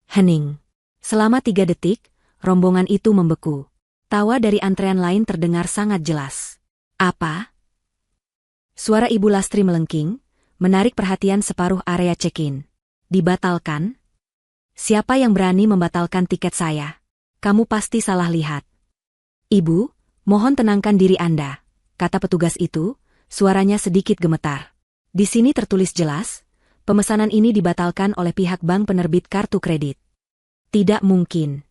Hening. Selama 3 detik, rombongan itu membeku. Tawa dari antrean lain terdengar sangat jelas. Apa? Suara Ibu Lastri melengking, menarik perhatian separuh area check-in. Dibatalkan? Siapa yang berani membatalkan tiket saya? Kamu pasti salah lihat. Ibu, mohon tenangkan diri Anda, kata petugas itu, suaranya sedikit gemetar. Di sini tertulis jelas, pemesanan ini dibatalkan oleh pihak bank penerbit kartu kredit. Tidak mungkin.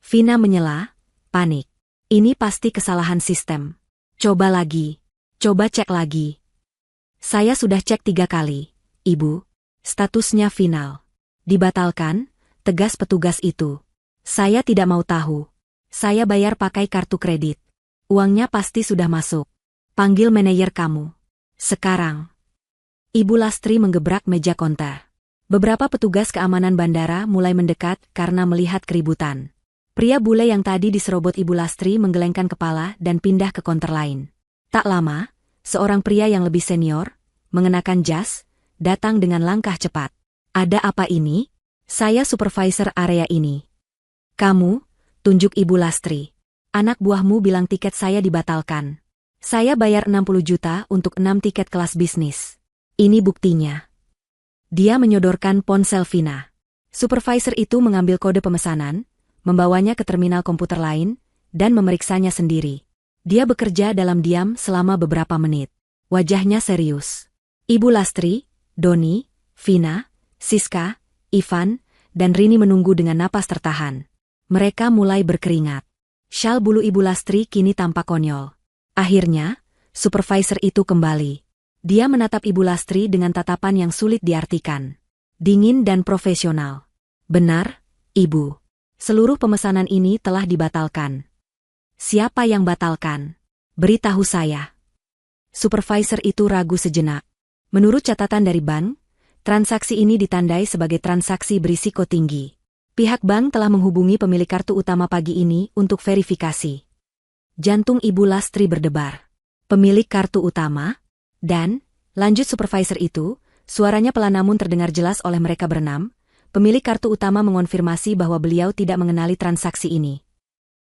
Vina menyela, panik. Ini pasti kesalahan sistem. Coba lagi. Coba cek lagi. Saya sudah cek 3 kali, Ibu. Statusnya final. Dibatalkan, tegas petugas itu. Saya tidak mau tahu. Saya bayar pakai kartu kredit. Uangnya pasti sudah masuk. Panggil manajer kamu. Sekarang. Ibu Lastri menggebrak meja konter. Beberapa petugas keamanan bandara mulai mendekat karena melihat keributan. Pria bule yang tadi diserobot Ibu Lastri menggelengkan kepala dan pindah ke konter lain. Tak lama, seorang pria yang lebih senior, mengenakan jas, datang dengan langkah cepat. Ada apa ini? Saya supervisor area ini. Kamu, tunjuk Ibu Lastri. Anak buahmu bilang tiket saya dibatalkan. Saya bayar 60 juta untuk 6 tiket kelas bisnis. Ini buktinya. Dia menyodorkan ponsel Vina. Supervisor itu mengambil kode pemesanan, membawanya ke terminal komputer lain, dan memeriksanya sendiri. Dia bekerja dalam diam selama beberapa menit. Wajahnya serius. Ibu Lastri, Doni, Vina, Siska, Ivan, dan Rini menunggu dengan napas tertahan. Mereka mulai berkeringat. Syal bulu Ibu Lastri kini tampak konyol. Akhirnya, supervisor itu kembali. Dia menatap Ibu Lastri dengan tatapan yang sulit diartikan. Dingin dan profesional. Benar, Ibu. Seluruh pemesanan ini telah dibatalkan. Siapa yang batalkan? Beritahu saya. Supervisor itu ragu sejenak. Menurut catatan dari bank, transaksi ini ditandai sebagai transaksi berisiko tinggi. Pihak bank telah menghubungi pemilik kartu utama pagi ini untuk verifikasi. Jantung Ibu Lastri berdebar. Pemilik kartu utama? Dan, lanjut supervisor itu, suaranya pelan namun terdengar jelas oleh mereka berenam. Pemilik kartu utama mengonfirmasi bahwa beliau tidak mengenali transaksi ini.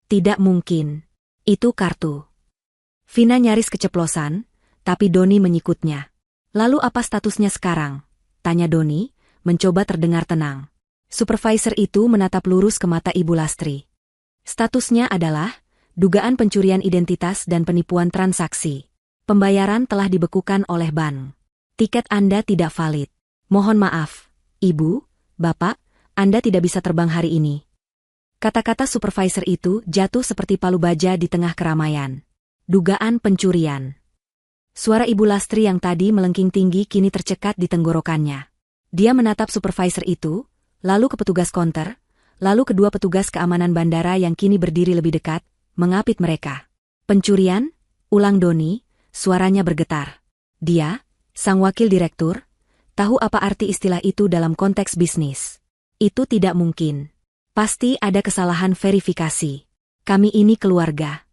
Tidak mungkin. Itu kartu. Vina nyaris keceplosan, tapi Doni menyikutnya. Lalu apa statusnya sekarang? Tanya Doni, mencoba terdengar tenang. Supervisor itu menatap lurus ke mata Ibu Lastri. Statusnya adalah dugaan pencurian identitas dan penipuan transaksi. Pembayaran telah dibekukan oleh bank. Tiket Anda tidak valid. Mohon maaf, Ibu, Bapak, Anda tidak bisa terbang hari ini. Kata-kata supervisor itu jatuh seperti palu baja di tengah keramaian. Dugaan pencurian. Suara Ibu Lastri yang tadi melengking tinggi kini tercekat di tenggorokannya. Dia menatap supervisor itu, lalu ke petugas konter, lalu kedua petugas keamanan bandara yang kini berdiri lebih dekat, mengapit mereka. Pencurian? Ulang Doni, suaranya bergetar. Dia, sang wakil direktur, tahu apa arti istilah itu dalam konteks bisnis. Itu tidak mungkin. Pasti ada kesalahan verifikasi. Kami ini keluarga.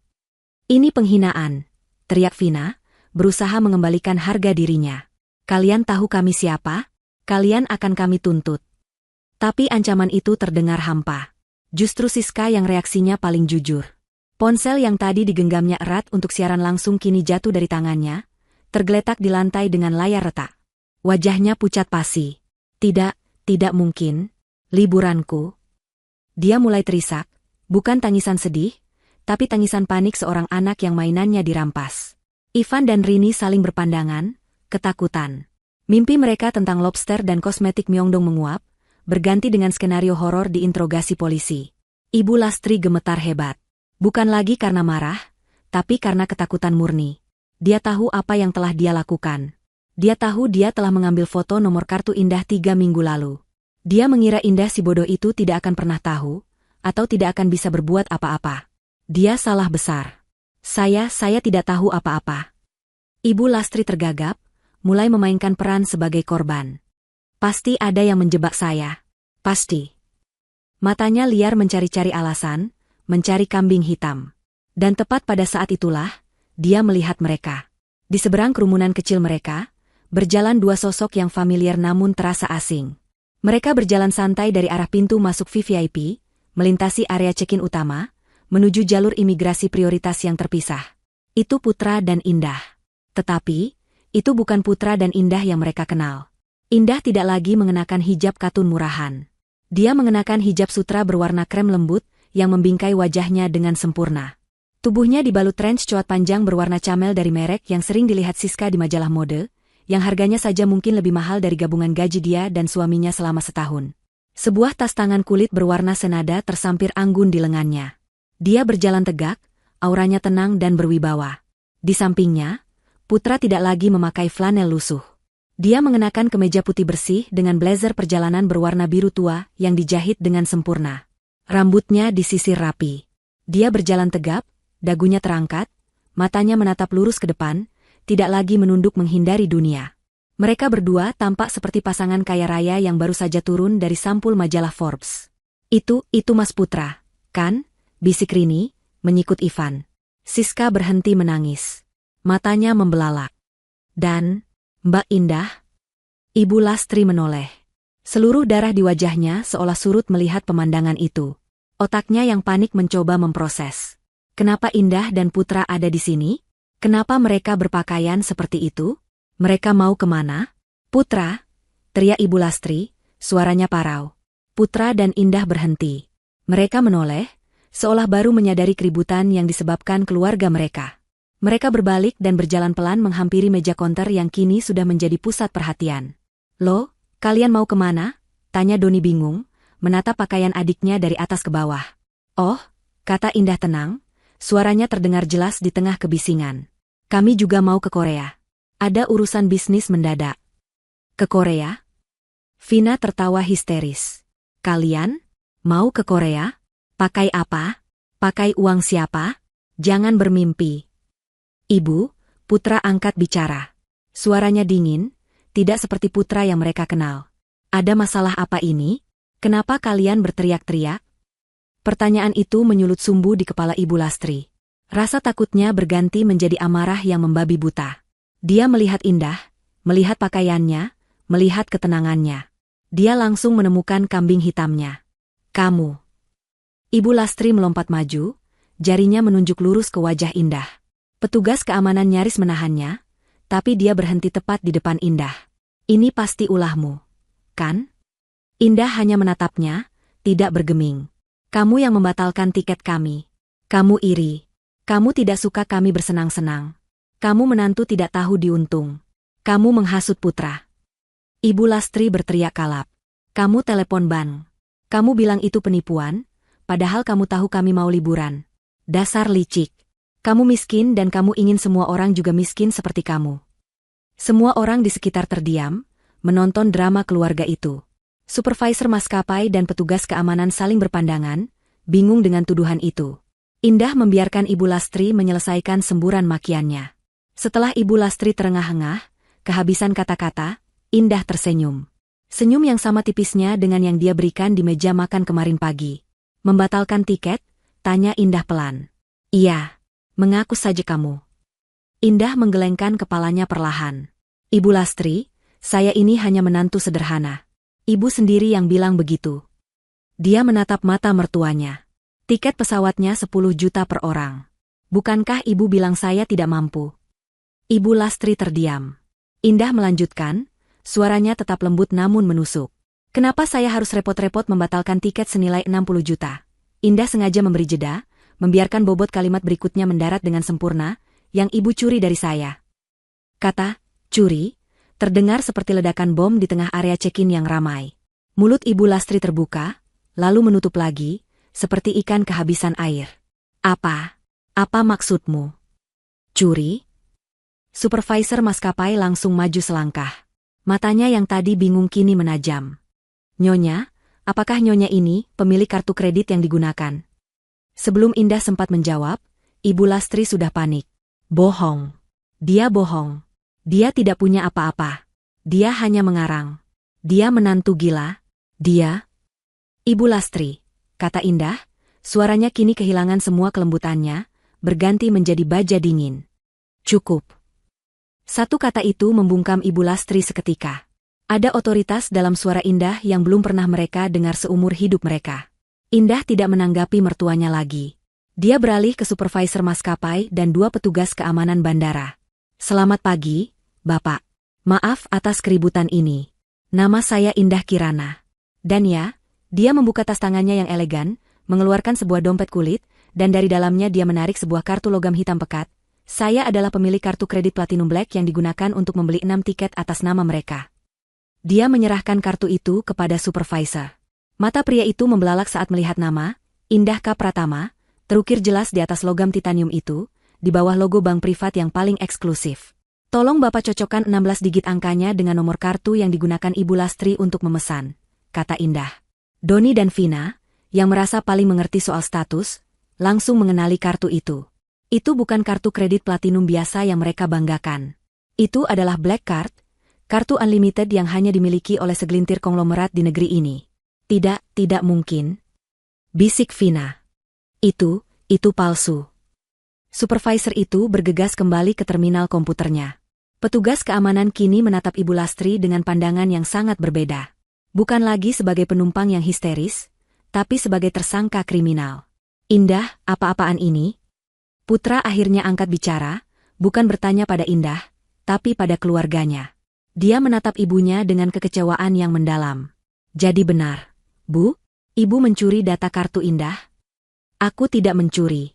Ini penghinaan, teriak Vina, berusaha mengembalikan harga dirinya. Kalian tahu kami siapa? Kalian akan kami tuntut. Tapi ancaman itu terdengar hampa. Justru Siska yang reaksinya paling jujur. Ponsel yang tadi digenggamnya erat untuk siaran langsung kini jatuh dari tangannya, tergeletak di lantai dengan layar retak. Wajahnya pucat pasi. Tidak mungkin. Liburanku. Dia mulai terisak, bukan tangisan sedih, tapi tangisan panik seorang anak yang mainannya dirampas. Ivan dan Rini saling berpandangan, ketakutan. Mimpi mereka tentang lobster dan kosmetik Myeongdong menguap, berganti dengan skenario horor diinterogasi polisi. Ibu Lastri gemetar hebat. Bukan lagi karena marah, tapi karena ketakutan murni. Dia tahu apa yang telah dia lakukan. Dia tahu dia telah mengambil foto nomor kartu Indah 3 minggu lalu. Dia mengira Indah si bodoh itu tidak akan pernah tahu, atau tidak akan bisa berbuat apa-apa. Dia salah besar. Saya tidak tahu apa-apa. Ibu Lastri tergagap, mulai memainkan peran sebagai korban. Pasti ada yang menjebak saya. Pasti. Matanya liar mencari-cari alasan, mencari kambing hitam. Dan tepat pada saat itulah, dia melihat mereka. Di seberang kerumunan kecil mereka, berjalan dua sosok yang familiar namun terasa asing. Mereka berjalan santai dari arah pintu masuk VVIP, melintasi area check-in utama, menuju jalur imigrasi prioritas yang terpisah. Itu Putra dan Indah. Tetapi, itu bukan Putra dan Indah yang mereka kenal. Indah tidak lagi mengenakan hijab katun murahan. Dia mengenakan hijab sutra berwarna krem lembut, yang membingkai wajahnya dengan sempurna. Tubuhnya dibalut trench coat panjang berwarna camel dari merek yang sering dilihat Siska di majalah mode, yang harganya saja mungkin lebih mahal dari gabungan gaji dia dan suaminya selama setahun. Sebuah tas tangan kulit berwarna senada tersampir anggun di lengannya. Dia berjalan tegak, auranya tenang dan berwibawa. Di sampingnya, Putra tidak lagi memakai flanel lusuh. Dia mengenakan kemeja putih bersih dengan blazer perjalanan berwarna biru tua yang dijahit dengan sempurna. Rambutnya disisir rapi. Dia berjalan tegap, dagunya terangkat, matanya menatap lurus ke depan, tidak lagi menunduk menghindari dunia. Mereka berdua tampak seperti pasangan kaya raya yang baru saja turun dari sampul majalah Forbes. Itu Mas Putra, kan? Bisik Rini, menyikut Ivan. Siska berhenti menangis. Matanya membelalak. Dan, Mbak Indah? Ibu Lastri menoleh. Seluruh darah di wajahnya seolah surut melihat pemandangan itu. Otaknya yang panik mencoba memproses. Kenapa Indah dan Putra ada di sini? Kenapa mereka berpakaian seperti itu? Mereka mau kemana? Putra, teriak Ibu Lastri, suaranya parau. Putra dan Indah berhenti. Mereka menoleh, seolah baru menyadari keributan yang disebabkan keluarga mereka. Mereka berbalik dan berjalan pelan menghampiri meja konter yang kini sudah menjadi pusat perhatian. Loh, kalian mau kemana? Tanya Doni bingung, menatap pakaian adiknya dari atas ke bawah. Oh, kata Indah tenang, suaranya terdengar jelas di tengah kebisingan. Kami juga mau ke Korea. Ada urusan bisnis mendadak. Ke Korea? Vina tertawa histeris. Kalian? Mau ke Korea? Pakai apa? Pakai uang siapa? Jangan bermimpi. Ibu, Putra angkat bicara. Suaranya dingin, tidak seperti Putra yang mereka kenal. Ada masalah apa ini? Kenapa kalian berteriak-teriak? Pertanyaan itu menyulut sumbu di kepala Ibu Lastri. Rasa takutnya berganti menjadi amarah yang membabi buta. Dia melihat Indah, melihat pakaiannya, melihat ketenangannya. Dia langsung menemukan kambing hitamnya. Kamu. Ibu Lastri melompat maju, jarinya menunjuk lurus ke wajah Indah. Petugas keamanan nyaris menahannya, tapi dia berhenti tepat di depan Indah. Ini pasti ulahmu, kan? Indah hanya menatapnya, tidak bergeming. Kamu yang membatalkan tiket kami. Kamu iri. Kamu tidak suka kami bersenang-senang. Kamu menantu tidak tahu diuntung. Kamu menghasut putra. Ibu Lastri berteriak kalap. Kamu telepon bank. Kamu bilang itu penipuan, padahal kamu tahu kami mau liburan. Dasar licik. Kamu miskin dan kamu ingin semua orang juga miskin seperti kamu. Semua orang di sekitar terdiam, menonton drama keluarga itu. Supervisor maskapai dan petugas keamanan saling berpandangan, bingung dengan tuduhan itu. Indah membiarkan Ibu Lastri menyelesaikan semburan makiannya. Setelah Ibu Lastri terengah-engah, kehabisan kata-kata, Indah tersenyum. Senyum yang sama tipisnya dengan yang dia berikan di meja makan kemarin pagi. Membatalkan tiket? Tanya Indah pelan. Iya. Mengaku saja kamu. Indah menggelengkan kepalanya perlahan. Ibu Lastri, saya ini hanya menantu sederhana. Ibu sendiri yang bilang begitu. Dia menatap mata mertuanya. Tiket pesawatnya 10 juta per orang. Bukankah ibu bilang saya tidak mampu? Ibu Lastri terdiam. Indah melanjutkan, suaranya tetap lembut namun menusuk. Kenapa saya harus repot-repot membatalkan tiket senilai 60 juta? Indah sengaja memberi jeda, membiarkan bobot kalimat berikutnya mendarat dengan sempurna, yang ibu curi dari saya. Kata, curi, terdengar seperti ledakan bom di tengah area check-in yang ramai. Mulut Ibu Lastri terbuka, lalu menutup lagi, seperti ikan kehabisan air. Apa? Apa maksudmu? Curi? Supervisor maskapai langsung maju selangkah. Matanya yang tadi bingung kini menajam. Nyonya, apakah Nyonya ini pemilik kartu kredit yang digunakan? Sebelum Indah sempat menjawab, Ibu Lastri sudah panik. Bohong. Dia bohong. Dia tidak punya apa-apa. Dia hanya mengarang. Dia menantu gila. Dia. Ibu Lastri, kata Indah, suaranya kini kehilangan semua kelembutannya, berganti menjadi baja dingin. Cukup. Satu kata itu membungkam Ibu Lastri seketika. Ada otoritas dalam suara Indah yang belum pernah mereka dengar seumur hidup mereka. Indah tidak menanggapi mertuanya lagi. Dia beralih ke supervisor maskapai dan 2 petugas keamanan bandara. Selamat pagi, Bapak. Maaf atas keributan ini. Nama saya Indah Kirana. Dan ya, dia membuka tas tangannya yang elegan, mengeluarkan sebuah dompet kulit, dan dari dalamnya dia menarik sebuah kartu logam hitam pekat. Saya adalah pemilik kartu kredit Platinum Black yang digunakan untuk membeli 6 tiket atas nama mereka. Dia menyerahkan kartu itu kepada supervisor. Mata pria itu membelalak saat melihat nama, Indah K. Pratama, terukir jelas di atas logam titanium itu, di bawah logo bank privat yang paling eksklusif. Tolong Bapak cocokkan 16 digit angkanya dengan nomor kartu yang digunakan Ibu Lastri untuk memesan, kata Indah. Doni dan Vina, yang merasa paling mengerti soal status, langsung mengenali kartu itu. Itu bukan kartu kredit platinum biasa yang mereka banggakan. Itu adalah Black Card, kartu unlimited yang hanya dimiliki oleh segelintir konglomerat di negeri ini. Tidak mungkin. Bisik Vina. Itu palsu. Supervisor itu bergegas kembali ke terminal komputernya. Petugas keamanan kini menatap Ibu Lastri dengan pandangan yang sangat berbeda. Bukan lagi sebagai penumpang yang histeris, tapi sebagai tersangka kriminal. Indah, apa-apaan ini? Putra akhirnya angkat bicara, bukan bertanya pada Indah, tapi pada keluarganya. Dia menatap ibunya dengan kekecewaan yang mendalam. Jadi benar, Bu? Ibu mencuri data kartu Indah? Aku tidak mencuri.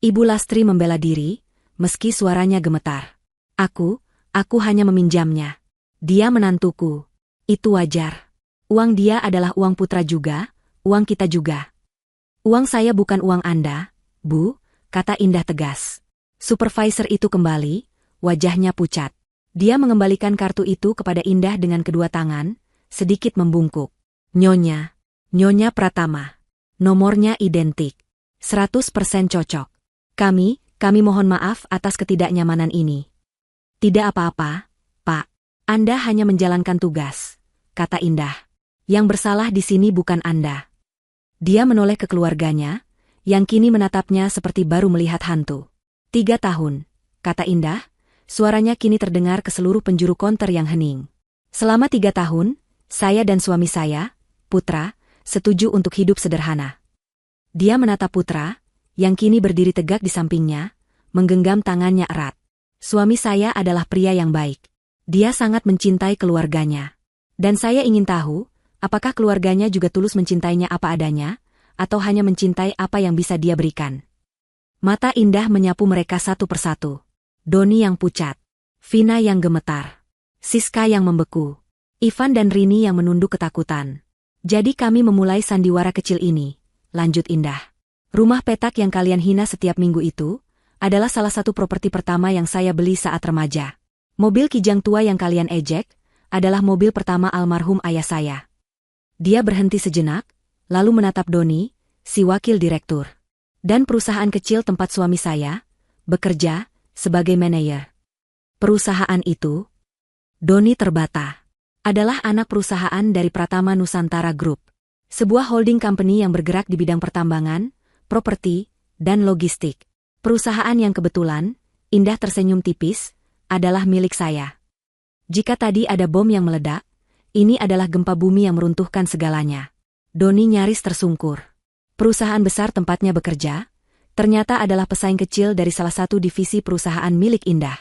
Ibu Lastri membela diri, meski suaranya gemetar. Aku hanya meminjamnya. Dia menantuku. Itu wajar. Uang dia adalah uang putra juga, uang kita juga. Uang saya bukan uang Anda, Bu, kata Indah tegas. Supervisor itu kembali, wajahnya pucat. Dia mengembalikan kartu itu kepada Indah dengan kedua tangan, sedikit membungkuk. Nyonya Pratama. Nomornya identik. 100% cocok. Kami mohon maaf atas ketidaknyamanan ini. Tidak apa-apa, Pak. Anda hanya menjalankan tugas, kata Indah. Yang bersalah di sini bukan Anda. Dia menoleh ke keluarganya, yang kini menatapnya seperti baru melihat hantu. 3 tahun, kata Indah, suaranya kini terdengar ke seluruh penjuru konter yang hening. Selama 3 tahun, saya dan suami saya, Putra, setuju untuk hidup sederhana. Dia menatap Putra, yang kini berdiri tegak di sampingnya, menggenggam tangannya erat. Suami saya adalah pria yang baik. Dia sangat mencintai keluarganya. Dan saya ingin tahu, apakah keluarganya juga tulus mencintainya apa adanya, atau hanya mencintai apa yang bisa dia berikan. Mata Indah menyapu mereka satu persatu. Doni yang pucat, Vina yang gemetar, Siska yang membeku, Ivan dan Rini yang menunduk ketakutan. Jadi kami memulai sandiwara kecil ini, lanjut Indah. Rumah petak yang kalian hina setiap minggu itu, adalah salah satu properti pertama yang saya beli saat remaja. Mobil kijang tua yang kalian ejek, adalah mobil pertama almarhum ayah saya. Dia berhenti sejenak, lalu menatap Doni, si wakil direktur. Dan perusahaan kecil tempat suami saya bekerja sebagai manajer. Perusahaan itu, Doni terbata, adalah anak perusahaan dari Pratama Nusantara Group. Sebuah holding company yang bergerak di bidang pertambangan, properti, dan logistik. Perusahaan yang kebetulan, Indah tersenyum tipis, adalah milik saya. Jika tadi ada bom yang meledak, ini adalah gempa bumi yang meruntuhkan segalanya. Doni nyaris tersungkur. Perusahaan besar tempatnya bekerja, ternyata adalah pesaing kecil dari salah satu divisi perusahaan milik Indah.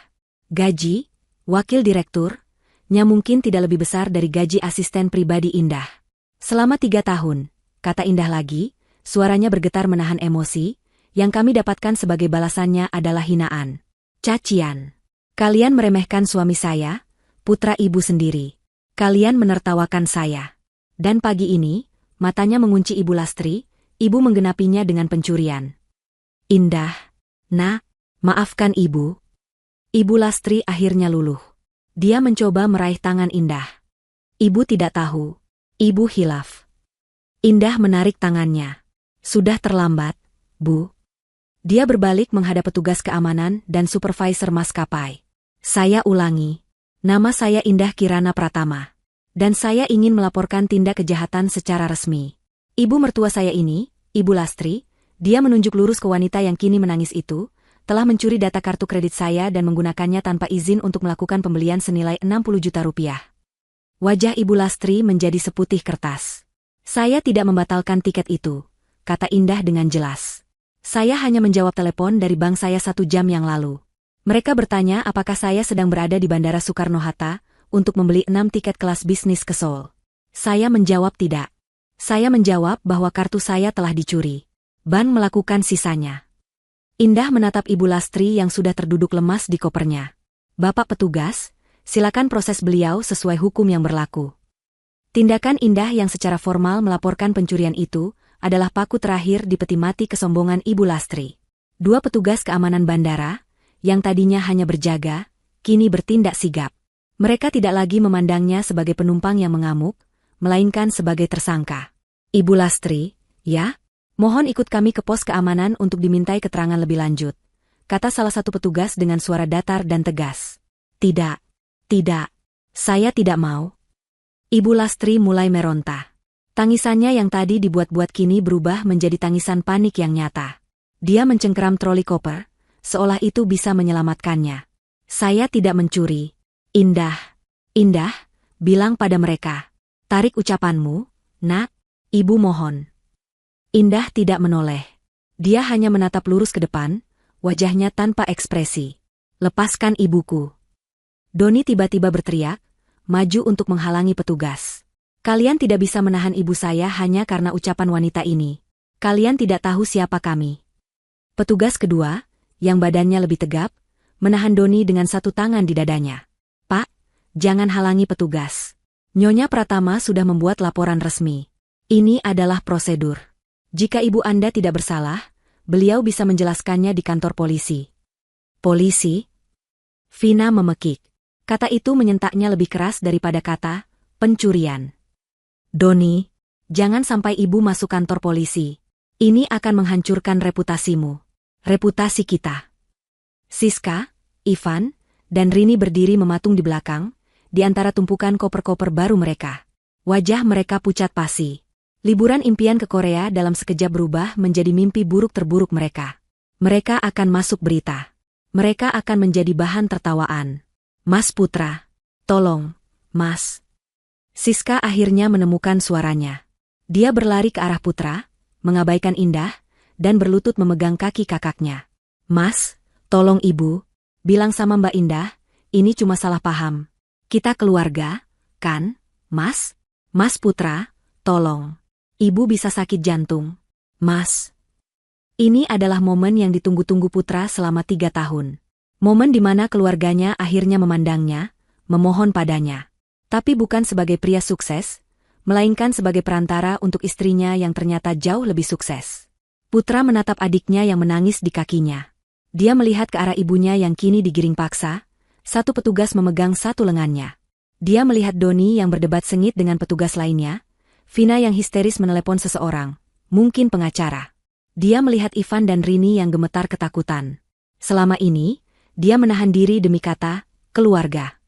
Gaji, wakil direktur,nya mungkin tidak lebih besar dari gaji asisten pribadi Indah. Selama 3 tahun, kata Indah lagi, suaranya bergetar menahan emosi, yang kami dapatkan sebagai balasannya adalah hinaan. Cacian. Kalian meremehkan suami saya, putra ibu sendiri. Kalian menertawakan saya. Dan pagi ini, matanya mengunci Ibu Lastri, ibu menggenapinya dengan pencurian. Indah, nak, maafkan ibu. Ibu Lastri akhirnya luluh. Dia mencoba meraih tangan Indah. Ibu tidak tahu. Ibu hilaf. Indah menarik tangannya. Sudah terlambat, Bu. Dia berbalik menghadap petugas keamanan dan supervisor maskapai. Saya ulangi. Nama saya Indah Kirana Pratama. Dan saya ingin melaporkan tindak kejahatan secara resmi. Ibu mertua saya ini, Ibu Lastri, dia menunjuk lurus ke wanita yang kini menangis itu, telah mencuri data kartu kredit saya dan menggunakannya tanpa izin untuk melakukan pembelian senilai 60 juta rupiah. Wajah Ibu Lastri menjadi seputih kertas. Saya tidak membatalkan tiket itu, kata Indah dengan jelas. Saya hanya menjawab telepon dari bank saya 1 jam yang lalu. Mereka bertanya apakah saya sedang berada di Bandara Soekarno-Hatta untuk membeli 6 tiket kelas bisnis ke Seoul. Saya menjawab tidak. Saya menjawab bahwa kartu saya telah dicuri. Ban melakukan sisanya. Indah menatap Ibu Lastri yang sudah terduduk lemas di kopernya. Bapak petugas, silakan proses beliau sesuai hukum yang berlaku. Tindakan Indah yang secara formal melaporkan pencurian itu adalah paku terakhir di peti mati kesombongan Ibu Lastri. 2 petugas keamanan bandara, yang tadinya hanya berjaga, kini bertindak sigap. Mereka tidak lagi memandangnya sebagai penumpang yang mengamuk, melainkan sebagai tersangka. Ibu Lastri, ya? Mohon ikut kami ke pos keamanan untuk dimintai keterangan lebih lanjut, kata salah satu petugas dengan suara datar dan tegas. Tidak, saya tidak mau. Ibu Lastri mulai meronta. Tangisannya yang tadi dibuat-buat kini berubah menjadi tangisan panik yang nyata. Dia mencengkeram troli koper, seolah itu bisa menyelamatkannya. Saya tidak mencuri. Indah, bilang pada mereka. Tarik ucapanmu, nak, ibu mohon. Indah tidak menoleh. Dia hanya menatap lurus ke depan, wajahnya tanpa ekspresi. Lepaskan ibuku. Doni tiba-tiba berteriak, maju untuk menghalangi petugas. Kalian tidak bisa menahan ibu saya hanya karena ucapan wanita ini. Kalian tidak tahu siapa kami. Petugas kedua, yang badannya lebih tegap, menahan Doni dengan 1 tangan di dadanya. Pak, jangan halangi petugas. Nyonya Pratama sudah membuat laporan resmi. Ini adalah prosedur. Jika ibu Anda tidak bersalah, beliau bisa menjelaskannya di kantor polisi. Polisi? Vina memekik. Kata itu menyentaknya lebih keras daripada kata pencurian. Doni, jangan sampai ibu masuk kantor polisi. Ini akan menghancurkan reputasimu. Reputasi kita. Siska, Ivan, dan Rini berdiri mematung di belakang, di antara tumpukan koper-koper baru mereka. Wajah mereka pucat pasi. Liburan impian ke Korea dalam sekejap berubah menjadi mimpi buruk terburuk mereka. Mereka akan masuk berita. Mereka akan menjadi bahan tertawaan. Mas Putra. Tolong, Mas. Siska akhirnya menemukan suaranya. Dia berlari ke arah Putra, mengabaikan Indah, dan berlutut memegang kaki kakaknya. Mas, tolong ibu, bilang sama Mbak Indah, ini cuma salah paham. Kita keluarga, kan, Mas? Mas Putra, tolong. Ibu bisa sakit jantung. Mas. Ini adalah momen yang ditunggu-tunggu Putra selama 3 tahun. Momen di mana keluarganya akhirnya memandangnya, memohon padanya. Tapi bukan sebagai pria sukses, melainkan sebagai perantara untuk istrinya yang ternyata jauh lebih sukses. Putra menatap adiknya yang menangis di kakinya. Dia melihat ke arah ibunya yang kini digiring paksa, satu petugas memegang satu lengannya. Dia melihat Doni yang berdebat sengit dengan petugas lainnya, Vina yang histeris menelepon seseorang, mungkin pengacara. Dia melihat Ivan dan Rini yang gemetar ketakutan. Selama ini, dia menahan diri demi kata, keluarga.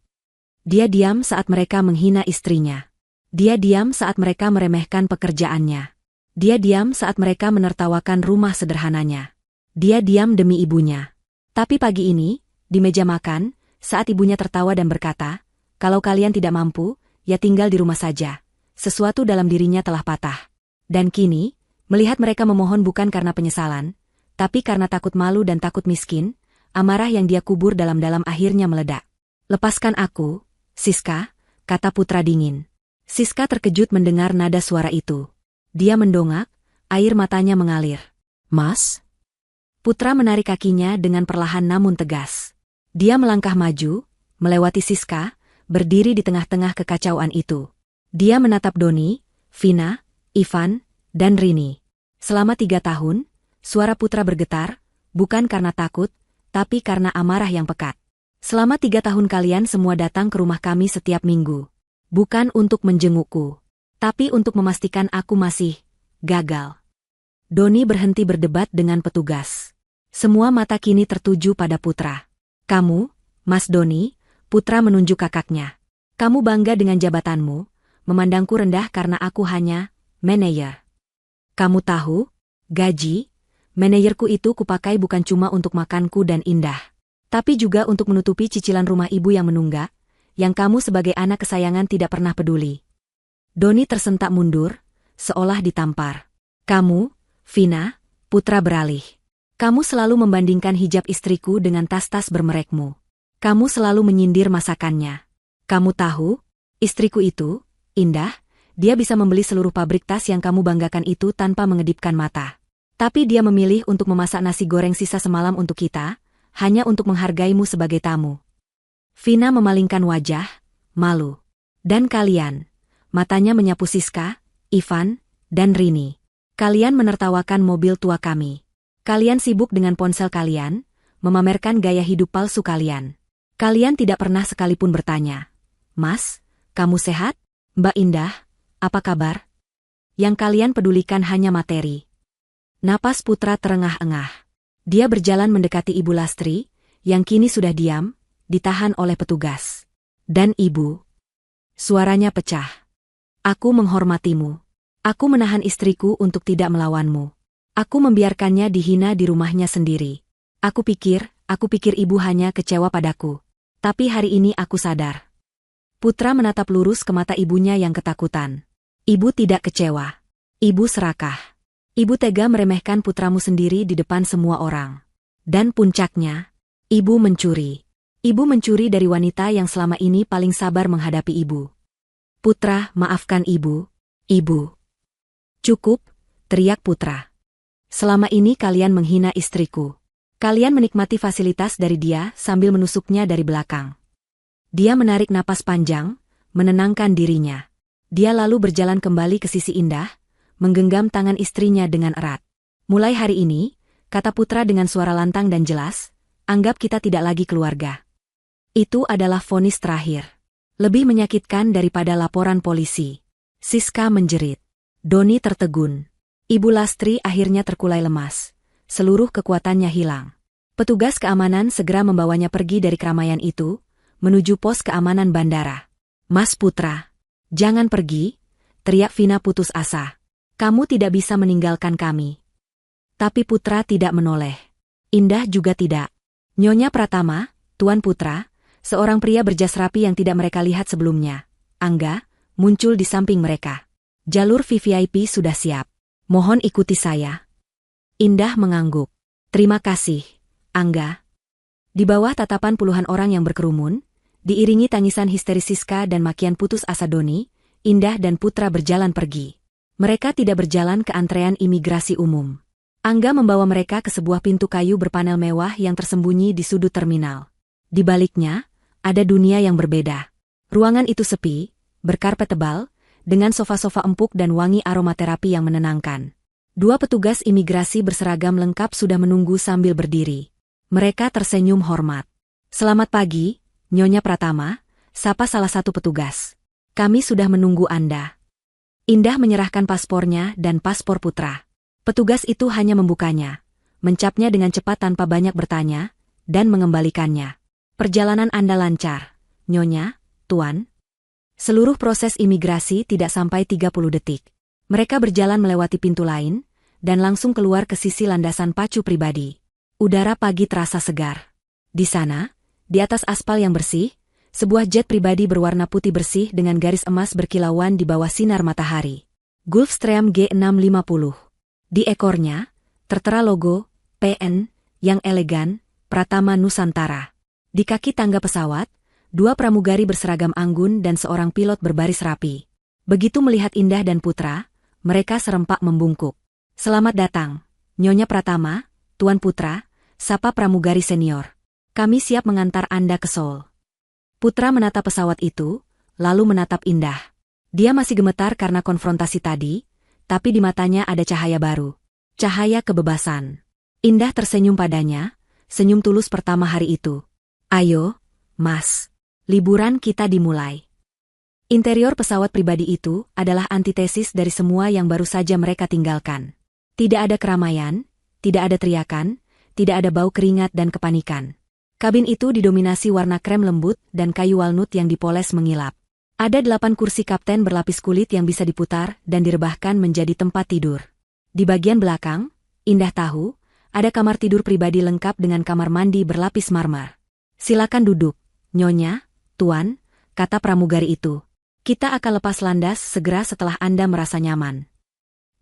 Dia diam saat mereka menghina istrinya. Dia diam saat mereka meremehkan pekerjaannya. Dia diam saat mereka menertawakan rumah sederhananya. Dia diam demi ibunya. Tapi pagi ini, di meja makan, saat ibunya tertawa dan berkata, kalau kalian tidak mampu, ya tinggal di rumah saja. Sesuatu dalam dirinya telah patah. Dan kini, melihat mereka memohon bukan karena penyesalan, tapi karena takut malu dan takut miskin, amarah yang dia kubur dalam-dalam akhirnya meledak. Lepaskan aku, Siska, kata Putra dingin. Siska terkejut mendengar nada suara itu. Dia mendongak, air matanya mengalir. Mas? Putra menarik kakinya dengan perlahan namun tegas. Dia melangkah maju, melewati Siska, berdiri di tengah-tengah kekacauan itu. Dia menatap Doni, Vina, Ivan, dan Rini. Selama 3 tahun, suara Putra bergetar, bukan karena takut, tapi karena amarah yang pekat. Selama 3 tahun kalian semua datang ke rumah kami setiap minggu. Bukan untuk menjengukku, tapi untuk memastikan aku masih gagal. Doni berhenti berdebat dengan petugas. Semua mata kini tertuju pada Putra. Kamu, Mas Doni, Putra menunjuk kakaknya. Kamu bangga dengan jabatanmu, memandangku rendah karena aku hanya manajer. Kamu tahu, gaji, manajerku itu kupakai bukan cuma untuk makanku dan Indah, tapi juga untuk menutupi cicilan rumah ibu yang menunggak, yang kamu sebagai anak kesayangan tidak pernah peduli. Doni tersentak mundur, seolah ditampar. Kamu, Vina, Putra beralih. Kamu selalu membandingkan hijab istriku dengan tas-tas bermerekmu. Kamu selalu menyindir masakannya. Kamu tahu, istriku itu, Indah, dia bisa membeli seluruh pabrik tas yang kamu banggakan itu tanpa mengedipkan mata. Tapi dia memilih untuk memasak nasi goreng sisa semalam untuk kita, hanya untuk menghargaimu sebagai tamu. Vina memalingkan wajah, malu. Dan kalian, matanya menyapu Siska, Ivan, dan Rini. Kalian menertawakan mobil tua kami. Kalian sibuk dengan ponsel kalian, memamerkan gaya hidup palsu kalian. Kalian tidak pernah sekalipun bertanya, Mas, kamu sehat? Mbak Indah, apa kabar? Yang kalian pedulikan hanya materi. Napas Putra terengah-engah. Dia berjalan mendekati Ibu Lastri, yang kini sudah diam, ditahan oleh petugas. Dan ibu. Suaranya pecah. Aku menghormatimu. Aku menahan istriku untuk tidak melawanmu. Aku membiarkannya dihina di rumahnya sendiri. Aku pikir ibu hanya kecewa padaku. Tapi hari ini aku sadar. Putra menatap lurus ke mata ibunya yang ketakutan. Ibu tidak kecewa. Ibu serakah. Ibu tega meremehkan putramu sendiri di depan semua orang. Dan puncaknya, ibu mencuri. Ibu mencuri dari wanita yang selama ini paling sabar menghadapi ibu. Putra, maafkan ibu. Ibu. Cukup, teriak Putra. Selama ini kalian menghina istriku. Kalian menikmati fasilitas dari dia sambil menusuknya dari belakang. Dia menarik napas panjang, menenangkan dirinya. Dia lalu berjalan kembali ke sisi Indah, menggenggam tangan istrinya dengan erat. Mulai hari ini, kata Putra dengan suara lantang dan jelas, anggap kita tidak lagi keluarga. Itu adalah vonis terakhir. Lebih menyakitkan daripada laporan polisi. Siska menjerit. Doni tertegun. Ibu Lastri akhirnya terkulai lemas. Seluruh kekuatannya hilang. Petugas keamanan segera membawanya pergi dari keramaian itu, menuju pos keamanan bandara. Mas Putra, jangan pergi, teriak Vina putus asa. Kamu tidak bisa meninggalkan kami. Tapi Putra tidak menoleh. Indah juga tidak. Nyonya Pratama, Tuan Putra, seorang pria berjas rapi yang tidak mereka lihat sebelumnya, Angga, muncul di samping mereka. Jalur VVIP sudah siap. Mohon ikuti saya. Indah mengangguk. Terima kasih, Angga. Di bawah tatapan puluhan orang yang berkerumun, diiringi tangisan histeris Siska dan makian putus asa Doni, Indah dan Putra berjalan pergi. Mereka tidak berjalan ke antrean imigrasi umum. Angga membawa mereka ke sebuah pintu kayu berpanel mewah yang tersembunyi di sudut terminal. Di baliknya, ada dunia yang berbeda. Ruangan itu sepi, berkarpet tebal, dengan sofa-sofa empuk dan wangi aromaterapi yang menenangkan. Dua petugas imigrasi berseragam lengkap sudah menunggu sambil berdiri. Mereka tersenyum hormat. Selamat pagi, Nyonya Pratama, sapa salah satu petugas. Kami sudah menunggu Anda. Indah menyerahkan paspornya dan paspor Putra. Petugas itu hanya membukanya, mencapnya dengan cepat tanpa banyak bertanya, dan mengembalikannya. Perjalanan Anda lancar, Nyonya, Tuan. Seluruh proses imigrasi tidak sampai 30 detik. Mereka berjalan melewati pintu lain, dan langsung keluar ke sisi landasan pacu pribadi. Udara pagi terasa segar. Di sana, di atas aspal yang bersih, sebuah jet pribadi berwarna putih bersih dengan garis emas berkilauan di bawah sinar matahari. Gulfstream G650. Di ekornya, tertera logo, PN, yang elegan, Pratama Nusantara. Di kaki tangga pesawat, dua pramugari berseragam anggun dan seorang pilot berbaris rapi. Begitu melihat Indah dan Putra, mereka serempak membungkuk. Selamat datang, Nyonya Pratama, Tuan Putra, sapa pramugari senior. Kami siap mengantar Anda ke Seoul. Putra menatap pesawat itu, lalu menatap Indah. Dia masih gemetar karena konfrontasi tadi, tapi di matanya ada cahaya baru. Cahaya kebebasan. Indah tersenyum padanya, senyum tulus pertama hari itu. Ayo, Mas. Liburan kita dimulai. Interior pesawat pribadi itu adalah antitesis dari semua yang baru saja mereka tinggalkan. Tidak ada keramaian, tidak ada teriakan, tidak ada bau keringat dan kepanikan. Kabin itu didominasi warna krem lembut dan kayu walnut yang dipoles mengilap. Ada 8 kursi kapten berlapis kulit yang bisa diputar dan direbahkan menjadi tempat tidur. Di bagian belakang, Indah tahu, ada kamar tidur pribadi lengkap dengan kamar mandi berlapis marmer. Silakan duduk, Nyonya, Tuan, kata pramugari itu. Kita akan lepas landas segera setelah Anda merasa nyaman.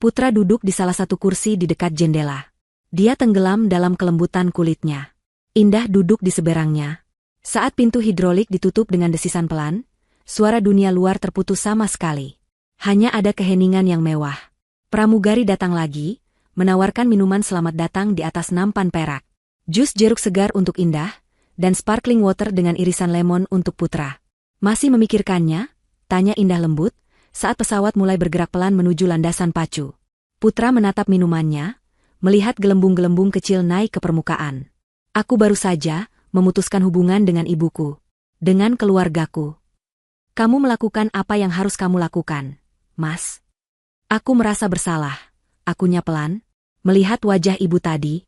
Putra duduk di salah satu kursi di dekat jendela. Dia tenggelam dalam kelembutan kulitnya. Indah duduk di seberangnya. Saat pintu hidrolik ditutup dengan desisan pelan, suara dunia luar terputus sama sekali. Hanya ada keheningan yang mewah. Pramugari datang lagi, menawarkan minuman selamat datang di atas nampan perak. Jus jeruk segar untuk Indah, dan sparkling water dengan irisan lemon untuk Putra. Masih memikirkannya? Tanya Indah lembut, saat pesawat mulai bergerak pelan menuju landasan pacu. Putra menatap minumannya, melihat gelembung-gelembung kecil naik ke permukaan. Aku baru saja memutuskan hubungan dengan ibuku. Dengan keluargaku. Kamu melakukan apa yang harus kamu lakukan, Mas. Aku merasa bersalah, akunya pelan, melihat wajah ibu tadi.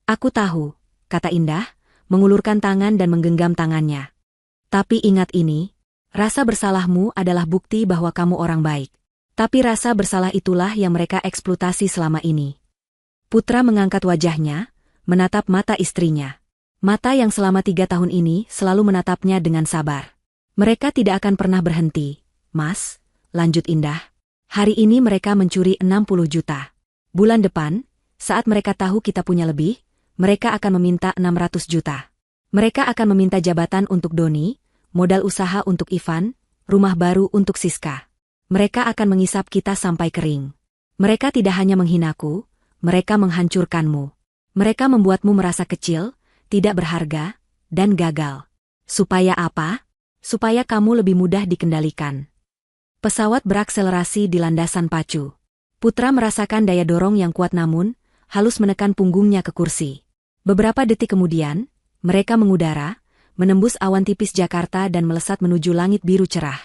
Aku tahu, kata Indah, mengulurkan tangan dan menggenggam tangannya. Tapi ingat ini, rasa bersalahmu adalah bukti bahwa kamu orang baik. Tapi rasa bersalah itulah yang mereka eksploitasi selama ini. Putra mengangkat wajahnya, menatap mata istrinya. Mata yang selama 3 tahun ini selalu menatapnya dengan sabar. Mereka tidak akan pernah berhenti, Mas, lanjut Indah. Hari ini mereka mencuri 60 juta. Bulan depan, saat mereka tahu kita punya lebih, mereka akan meminta 600 juta. Mereka akan meminta jabatan untuk Doni, modal usaha untuk Ivan, rumah baru untuk Siska. Mereka akan mengisap kita sampai kering. Mereka tidak hanya menghinaku, mereka menghancurkanmu. Mereka membuatmu merasa kecil, tidak berharga, dan gagal. Supaya apa? Supaya kamu lebih mudah dikendalikan. Pesawat berakselerasi di landasan pacu. Putra merasakan daya dorong yang kuat namun, halus menekan punggungnya ke kursi. Beberapa detik kemudian, mereka mengudara, menembus awan tipis Jakarta dan melesat menuju langit biru cerah.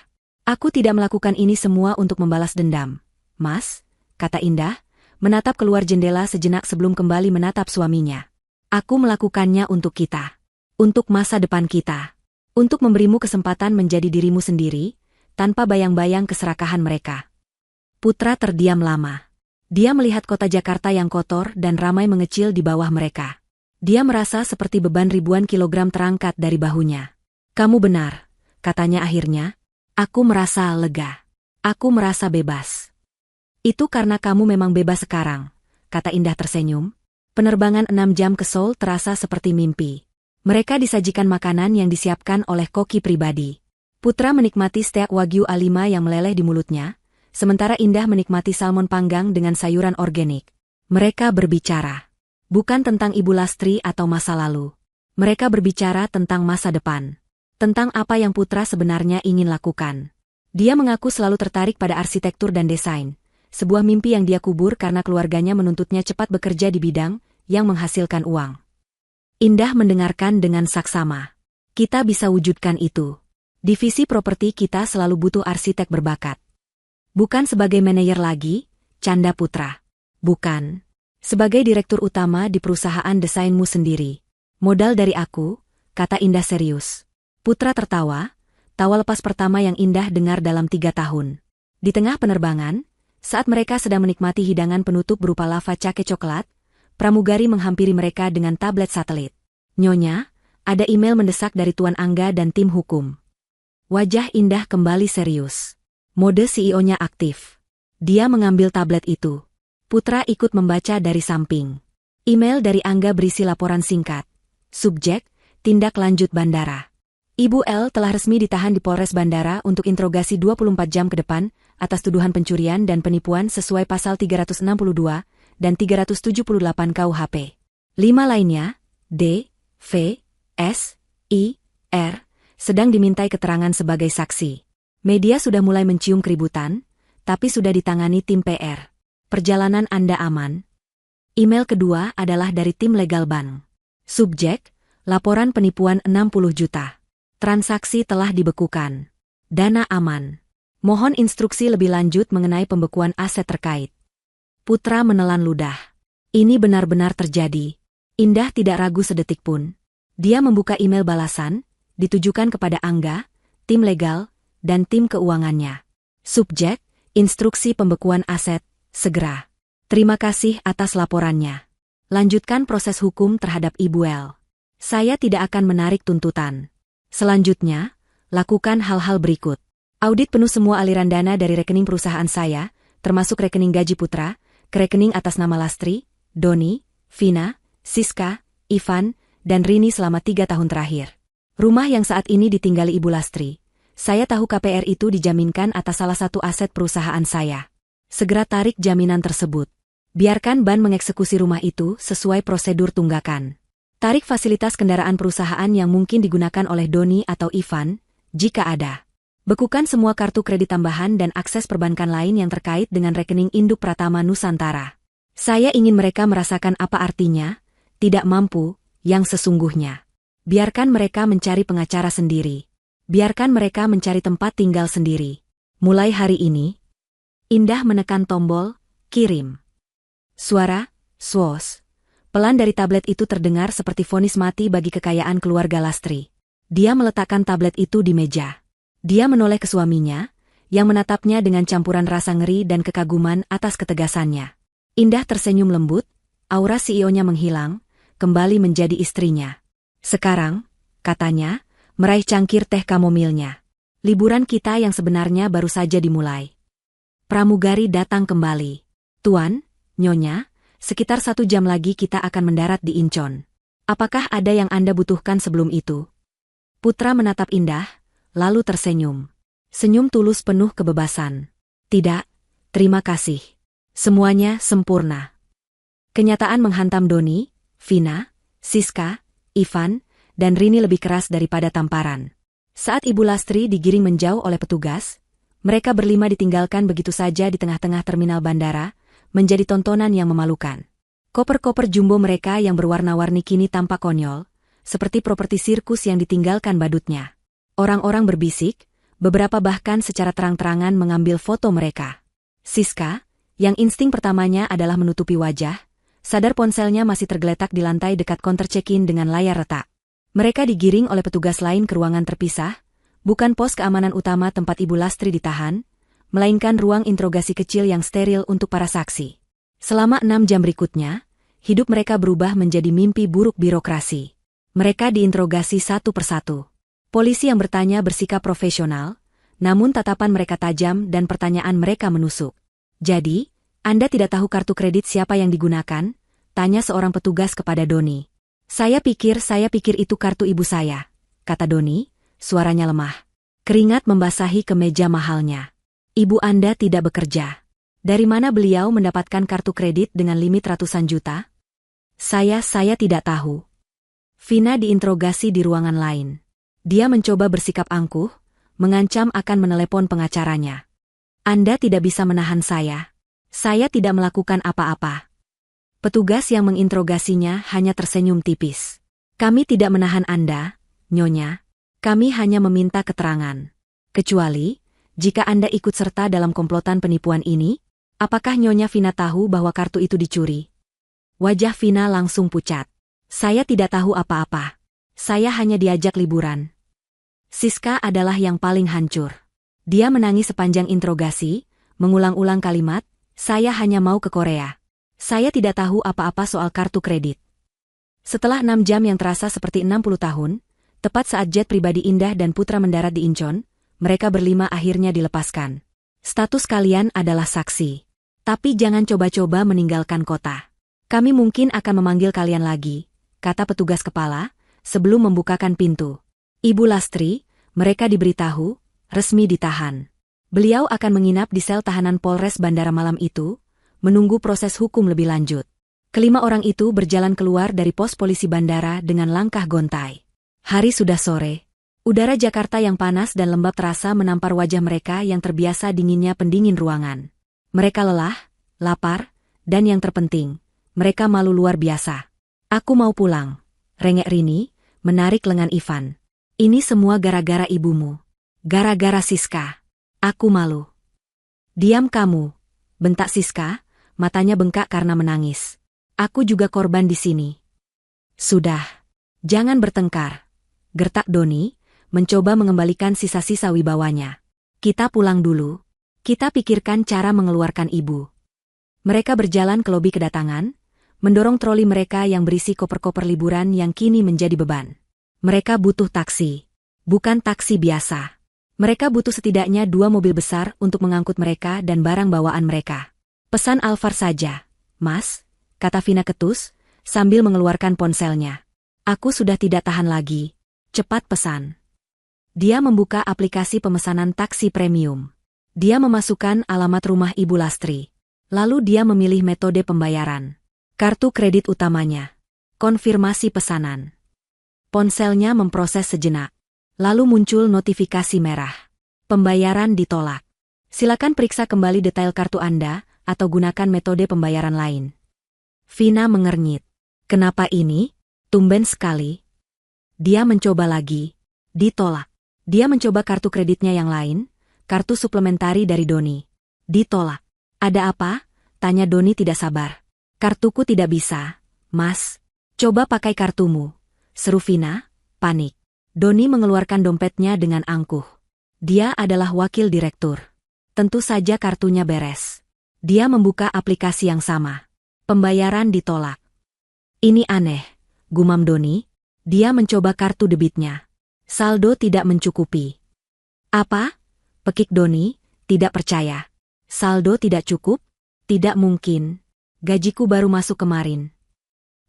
Aku tidak melakukan ini semua untuk membalas dendam, Mas, kata Indah, menatap keluar jendela sejenak sebelum kembali menatap suaminya. Aku melakukannya untuk kita. Untuk masa depan kita. Untuk memberimu kesempatan menjadi dirimu sendiri, tanpa bayang-bayang keserakahan mereka. Putra terdiam lama. Dia melihat kota Jakarta yang kotor dan ramai mengecil di bawah mereka. Dia merasa seperti beban ribuan kilogram terangkat dari bahunya. Kamu benar, katanya akhirnya. Aku merasa lega. Aku merasa bebas. Itu karena kamu memang bebas sekarang, kata Indah tersenyum. Penerbangan 6 jam ke Seoul terasa seperti mimpi. Mereka disajikan makanan yang disiapkan oleh koki pribadi. Putra menikmati steak Wagyu A5 yang meleleh di mulutnya, sementara Indah menikmati salmon panggang dengan sayuran organik. Mereka berbicara. Bukan tentang Ibu Lastri atau masa lalu. Mereka berbicara tentang masa depan. Tentang apa yang Putra sebenarnya ingin lakukan. Dia mengaku selalu tertarik pada arsitektur dan desain. Sebuah mimpi yang dia kubur karena keluarganya menuntutnya cepat bekerja di bidang yang menghasilkan uang. Indah mendengarkan dengan saksama. Kita bisa wujudkan itu. Divisi properti kita selalu butuh arsitek berbakat. Bukan sebagai manajer lagi, canda Putra. Bukan. Sebagai direktur utama di perusahaan desainmu sendiri. Modal dari aku, kata Indah serius. Putra tertawa, tawa lepas pertama yang Indah dengar dalam 3 tahun. Di tengah penerbangan, saat mereka sedang menikmati hidangan penutup berupa lava cake coklat, pramugari menghampiri mereka dengan tablet satelit. Nyonya, ada email mendesak dari Tuan Angga dan tim hukum. Wajah Indah kembali serius. Mode CEO-nya aktif. Dia mengambil tablet itu. Putra ikut membaca dari samping. Email dari Angga berisi laporan singkat. Subjek, tindak lanjut bandara. Ibu L telah resmi ditahan di Polres Bandara untuk interogasi 24 jam ke depan atas tuduhan pencurian dan penipuan sesuai pasal 362 dan 378 KUHP. 5 lainnya, D, V, S, I, R, sedang dimintai keterangan sebagai saksi. Media sudah mulai mencium keributan, tapi sudah ditangani tim PR. Perjalanan Anda aman. Email kedua adalah dari tim legal bank. Subjek, laporan penipuan 60 juta. Transaksi telah dibekukan. Dana aman. Mohon instruksi lebih lanjut mengenai pembekuan aset terkait. Putra menelan ludah. Ini benar-benar terjadi. Indah tidak ragu sedetik pun. Dia membuka email balasan, ditujukan kepada Angga, tim legal, dan tim keuangannya. Subjek, instruksi pembekuan aset, segera. Terima kasih atas laporannya. Lanjutkan proses hukum terhadap Ibu L. Saya tidak akan menarik tuntutan. Selanjutnya, lakukan hal-hal berikut. Audit penuh semua aliran dana dari rekening perusahaan saya, termasuk rekening gaji Putra, ke rekening atas nama Lastri, Doni, Vina, Siska, Ivan, dan Rini selama 3 tahun terakhir. Rumah yang saat ini ditinggali Ibu Lastri. Saya tahu KPR itu dijaminkan atas salah satu aset perusahaan saya. Segera tarik jaminan tersebut. Biarkan ban mengeksekusi rumah itu sesuai prosedur tunggakan. Tarik fasilitas kendaraan perusahaan yang mungkin digunakan oleh Doni atau Ivan, jika ada. Bekukan semua kartu kredit tambahan dan akses perbankan lain yang terkait dengan rekening induk Pratama Nusantara. Saya ingin mereka merasakan apa artinya, tidak mampu, yang sesungguhnya. Biarkan mereka mencari pengacara sendiri. Biarkan mereka mencari tempat tinggal sendiri. Mulai hari ini, Indah menekan tombol, kirim. Suara, swos. Pelan dari tablet itu terdengar seperti vonis mati bagi kekayaan keluarga Lastri. Dia meletakkan tablet itu di meja. Dia menoleh ke suaminya, yang menatapnya dengan campuran rasa ngeri dan kekaguman atas ketegasannya. Indah tersenyum lembut, aura CEO-nya menghilang, kembali menjadi istrinya. Sekarang, katanya, meraih cangkir teh kamomilnya. Liburan kita yang sebenarnya baru saja dimulai. Pramugari datang kembali. Tuan, Nyonya, sekitar 1 jam lagi kita akan mendarat di Incheon. Apakah ada yang Anda butuhkan sebelum itu? Putra menatap Indah, lalu tersenyum. Senyum tulus penuh kebebasan. Tidak, terima kasih. Semuanya sempurna. Kenyataan menghantam Doni, Vina, Siska, Ivan, dan Rini lebih keras daripada tamparan. Saat Ibu Lastri digiring menjauh oleh petugas, mereka berlima ditinggalkan begitu saja di tengah-tengah terminal bandara, menjadi tontonan yang memalukan. Koper-koper jumbo mereka yang berwarna-warni kini tampak konyol, seperti properti sirkus yang ditinggalkan badutnya. Orang-orang berbisik, beberapa bahkan secara terang-terangan mengambil foto mereka. Siska, yang insting pertamanya adalah menutupi wajah, sadar ponselnya masih tergeletak di lantai dekat counter check-in dengan layar retak. Mereka digiring oleh petugas lain ke ruangan terpisah, bukan pos keamanan utama tempat Ibu Lastri ditahan, melainkan ruang interogasi kecil yang steril untuk para saksi. Selama 6 jam berikutnya, hidup mereka berubah menjadi mimpi buruk birokrasi. Mereka diinterogasi satu persatu. Polisi yang bertanya bersikap profesional, namun tatapan mereka tajam dan pertanyaan mereka menusuk. "Jadi, Anda tidak tahu kartu kredit siapa yang digunakan?" tanya seorang petugas kepada Doni. Saya pikir itu kartu ibu saya," kata Doni, suaranya lemah. Keringat membasahi kemeja mahalnya. "Ibu Anda tidak bekerja. Dari mana beliau mendapatkan kartu kredit dengan limit ratusan juta?" Saya tidak tahu." Vina diinterogasi di ruangan lain. Dia mencoba bersikap angkuh, mengancam akan menelepon pengacaranya. "Anda tidak bisa menahan saya. Saya tidak melakukan apa-apa." Petugas yang menginterogasinya hanya tersenyum tipis. "Kami tidak menahan Anda, Nyonya. Kami hanya meminta keterangan. Kecuali, jika Anda ikut serta dalam komplotan penipuan ini, apakah Nyonya Vina tahu bahwa kartu itu dicuri?" Wajah Vina langsung pucat. "Saya tidak tahu apa-apa. Saya hanya diajak liburan." Siska adalah yang paling hancur. Dia menangis sepanjang interogasi, mengulang-ulang kalimat, "Saya hanya mau ke Korea. Saya tidak tahu apa-apa soal kartu kredit." Setelah 6 jam yang terasa seperti 60 tahun, tepat saat jet pribadi Indah dan Putra mendarat di Incheon, mereka berlima akhirnya dilepaskan. "Status kalian adalah saksi. Tapi jangan coba-coba meninggalkan kota. Kami mungkin akan memanggil kalian lagi," kata petugas kepala, sebelum membukakan pintu. "Ibu Lastri, mereka diberitahu, resmi ditahan. Beliau akan menginap di sel tahanan Polres Bandara malam itu, menunggu proses hukum lebih lanjut." Kelima orang itu berjalan keluar dari pos polisi bandara dengan langkah gontai. Hari sudah sore. Udara Jakarta yang panas dan lembab terasa menampar wajah mereka yang terbiasa dinginnya pendingin ruangan. Mereka lelah, lapar, dan yang terpenting, mereka malu luar biasa. "Aku mau pulang," rengek Rini, menarik lengan Ivan. "Ini semua gara-gara ibumu. Gara-gara Siska. Aku malu." "Diam kamu," bentak Siska, matanya bengkak karena menangis. "Aku juga korban di sini." "Sudah. Jangan bertengkar," gertak Doni, mencoba mengembalikan sisa-sisa wibawanya. "Kita pulang dulu. Kita pikirkan cara mengeluarkan ibu." Mereka berjalan ke lobi kedatangan, mendorong troli mereka yang berisi koper-koper liburan yang kini menjadi beban. Mereka butuh taksi. Bukan taksi biasa. Mereka butuh setidaknya 2 mobil besar untuk mengangkut mereka dan barang bawaan mereka. "Pesan Alphard saja, Mas," kata Vina ketus, sambil mengeluarkan ponselnya. "Aku sudah tidak tahan lagi. Cepat pesan." Dia membuka aplikasi pemesanan taksi premium. Dia memasukkan alamat rumah Ibu Lastri. Lalu dia memilih metode pembayaran. Kartu kredit utamanya. Konfirmasi pesanan. Ponselnya memproses sejenak. Lalu muncul notifikasi merah. Pembayaran ditolak. Silakan periksa kembali detail kartu Anda, atau gunakan metode pembayaran lain. Vina mengernyit. Kenapa ini? Tumben sekali. Dia mencoba lagi. Ditolak. Dia mencoba kartu kreditnya yang lain, kartu suplementari dari Doni. Ditolak. "Ada apa?" tanya Doni tidak sabar. "Kartuku tidak bisa, Mas." "Coba pakai kartumu," seru Vina, panik. Doni mengeluarkan dompetnya dengan angkuh. Dia adalah wakil direktur. Tentu saja kartunya beres. Dia membuka aplikasi yang sama. Pembayaran ditolak. "Ini aneh," gumam Doni. Dia mencoba kartu debitnya. Saldo tidak mencukupi. "Apa?" pekik Doni, tidak percaya. "Saldo tidak cukup? Tidak mungkin. Gajiku baru masuk kemarin."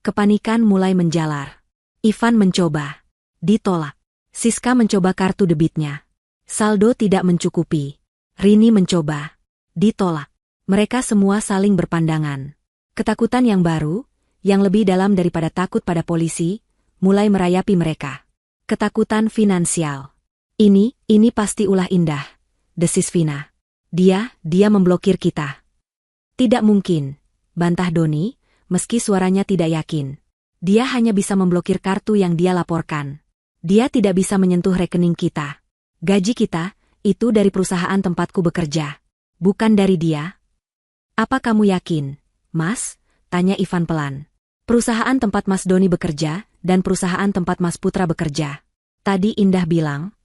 Kepanikan mulai menjalar. Ivan mencoba. Ditolak. Siska mencoba kartu debitnya. Saldo tidak mencukupi. Rini mencoba. Ditolak. Mereka semua saling berpandangan. Ketakutan yang baru, yang lebih dalam daripada takut pada polisi, mulai merayapi mereka. Ketakutan finansial. Ini pasti ulah Indah," desis Vina. Dia memblokir kita." "Tidak mungkin," bantah Doni, meski suaranya tidak yakin. "Dia hanya bisa memblokir kartu yang dia laporkan. Dia tidak bisa menyentuh rekening kita. Gaji kita, itu dari perusahaan tempatku bekerja. Bukan dari dia." "Apa kamu yakin, Mas?" tanya Ivan pelan. "Perusahaan tempat Mas Doni bekerja, dan perusahaan tempat Mas Putra bekerja. Tadi Indah bilang."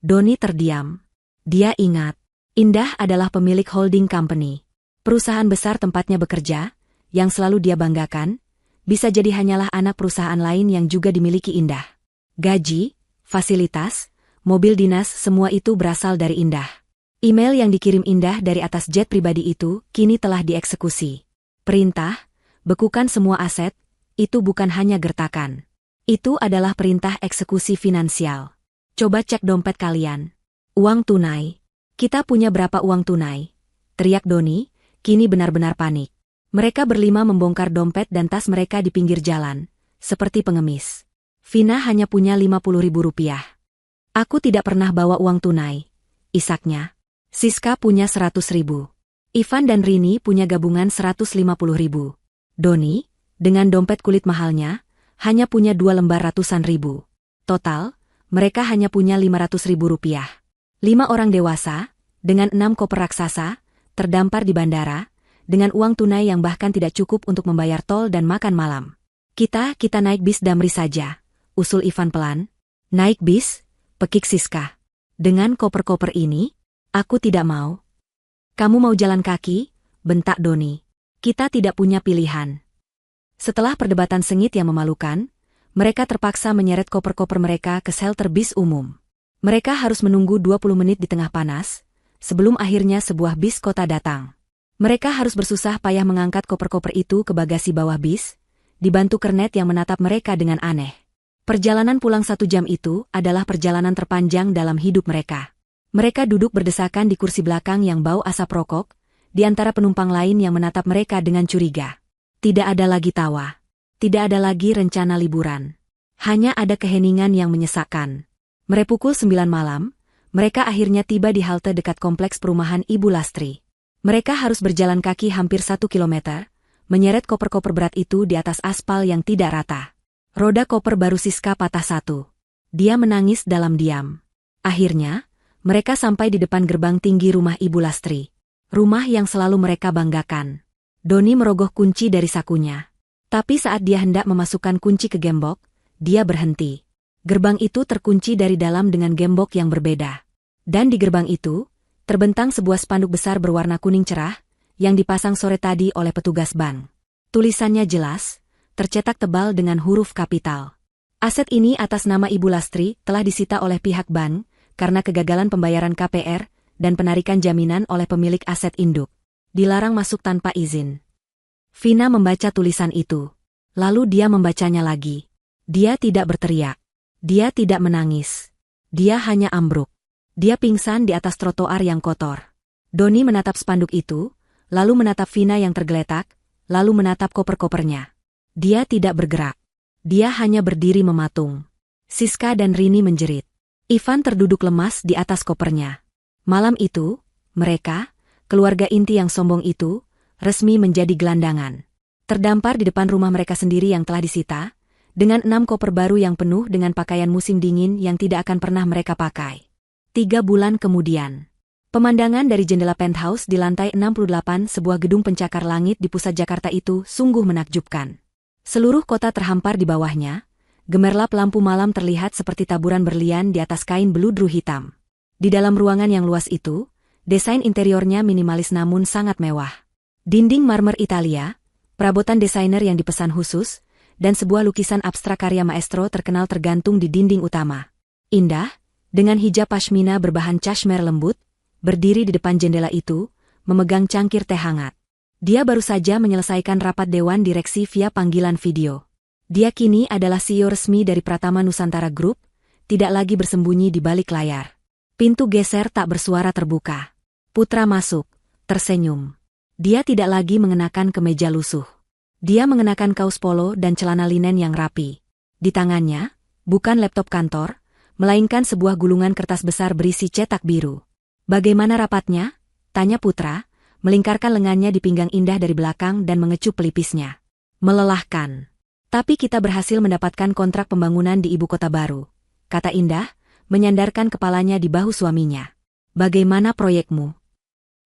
Doni terdiam. Dia ingat. Indah adalah pemilik holding company. Perusahaan besar tempatnya bekerja, yang selalu dia banggakan, bisa jadi hanyalah anak perusahaan lain yang juga dimiliki Indah. Gaji, fasilitas, mobil dinas semua itu berasal dari Indah. Email yang dikirim Indah dari atas jet pribadi itu kini telah dieksekusi. Perintah, bekukan semua aset, itu bukan hanya gertakan. Itu adalah perintah eksekusi finansial. Coba cek dompet kalian. Uang tunai. Kita punya berapa uang tunai? Teriak Doni, kini benar-benar panik. Mereka berlima membongkar dompet dan tas mereka di pinggir jalan, seperti pengemis. Vina hanya punya 50.000 rupiah. Aku tidak pernah bawa uang tunai, isaknya. Siska punya 100.000. Ivan dan Rini punya gabungan 150.000. Doni, dengan dompet kulit mahalnya, hanya punya 2 lembar ratusan ribu. Total, mereka hanya punya 500.000 rupiah. 5 orang dewasa, dengan 6 koper raksasa, terdampar di bandara, dengan uang tunai yang bahkan tidak cukup untuk membayar tol dan makan malam. Kita naik bis Damri saja, usul Ivan pelan. Naik bis, pekik Siska. Dengan koper-koper ini, aku tidak mau. Kamu mau jalan kaki? Bentak Doni. Kita tidak punya pilihan. Setelah perdebatan sengit yang memalukan, mereka terpaksa menyeret koper-koper mereka ke shelter bis umum. Mereka harus menunggu 20 menit di tengah panas, sebelum akhirnya sebuah bis kota datang. Mereka harus bersusah payah mengangkat koper-koper itu ke bagasi bawah bis, dibantu kernet yang menatap mereka dengan aneh. Perjalanan pulang 1 jam itu adalah perjalanan terpanjang dalam hidup mereka. Mereka duduk berdesakan di kursi belakang yang bau asap rokok, di antara penumpang lain yang menatap mereka dengan curiga. Tidak ada lagi tawa. Tidak ada lagi rencana liburan. Hanya ada keheningan yang menyesakkan. Pukul 9 malam, mereka akhirnya tiba di halte dekat kompleks perumahan Ibu Lastri. Mereka harus berjalan kaki hampir 1 kilometer, menyeret koper-koper berat itu di atas aspal yang tidak rata. Roda koper baru Siska patah 1. Dia menangis dalam diam. Akhirnya, mereka sampai di depan gerbang tinggi rumah Ibu Lastri. Rumah yang selalu mereka banggakan. Doni merogoh kunci dari sakunya. Tapi saat dia hendak memasukkan kunci ke gembok, dia berhenti. Gerbang itu terkunci dari dalam dengan gembok yang berbeda. Dan di gerbang itu, terbentang sebuah spanduk besar berwarna kuning cerah, yang dipasang sore tadi oleh petugas bank. Tulisannya jelas, tercetak tebal dengan huruf kapital. Aset ini atas nama Ibu Lastri telah disita oleh pihak bank, karena kegagalan pembayaran KPR, dan penarikan jaminan oleh pemilik aset induk. Dilarang masuk tanpa izin. Vina membaca tulisan itu. Lalu dia membacanya lagi. Dia tidak berteriak. Dia tidak menangis. Dia hanya ambruk. Dia pingsan di atas trotoar yang kotor. Doni menatap spanduk itu, lalu menatap Vina yang tergeletak, lalu menatap koper-kopernya. Dia tidak bergerak. Dia hanya berdiri mematung. Siska dan Rini menjerit. Ivan terduduk lemas di atas kopernya. Malam itu, mereka, keluarga inti yang sombong itu, resmi menjadi gelandangan. Terdampar di depan rumah mereka sendiri yang telah disita, dengan 6 koper baru yang penuh dengan pakaian musim dingin yang tidak akan pernah mereka pakai. 3 bulan kemudian. Pemandangan dari jendela penthouse di lantai 68 sebuah gedung pencakar langit di pusat Jakarta itu sungguh menakjubkan. Seluruh kota terhampar di bawahnya, gemerlap lampu malam terlihat seperti taburan berlian di atas kain beludru hitam. Di dalam ruangan yang luas itu, desain interiornya minimalis namun sangat mewah. Dinding marmer Italia, perabotan desainer yang dipesan khusus, dan sebuah lukisan abstrak karya maestro terkenal tergantung di dinding utama. Indah, dengan hijab pashmina berbahan cashmere lembut, berdiri di depan jendela itu, memegang cangkir teh hangat. Dia baru saja menyelesaikan rapat dewan direksi via panggilan video. Dia kini adalah CEO resmi dari Pratama Nusantara Group, tidak lagi bersembunyi di balik layar. Pintu geser tak bersuara terbuka. Putra masuk, tersenyum. Dia tidak lagi mengenakan kemeja lusuh. Dia mengenakan kaos polo dan celana linen yang rapi. Di tangannya, bukan laptop kantor, melainkan sebuah gulungan kertas besar berisi cetak biru. Bagaimana rapatnya? Tanya Putra, melingkarkan lengannya di pinggang Indah dari belakang dan mengecup pelipisnya. Melelahkan. Tapi kita berhasil mendapatkan kontrak pembangunan di ibu kota baru, kata Indah, menyandarkan kepalanya di bahu suaminya. Bagaimana proyekmu?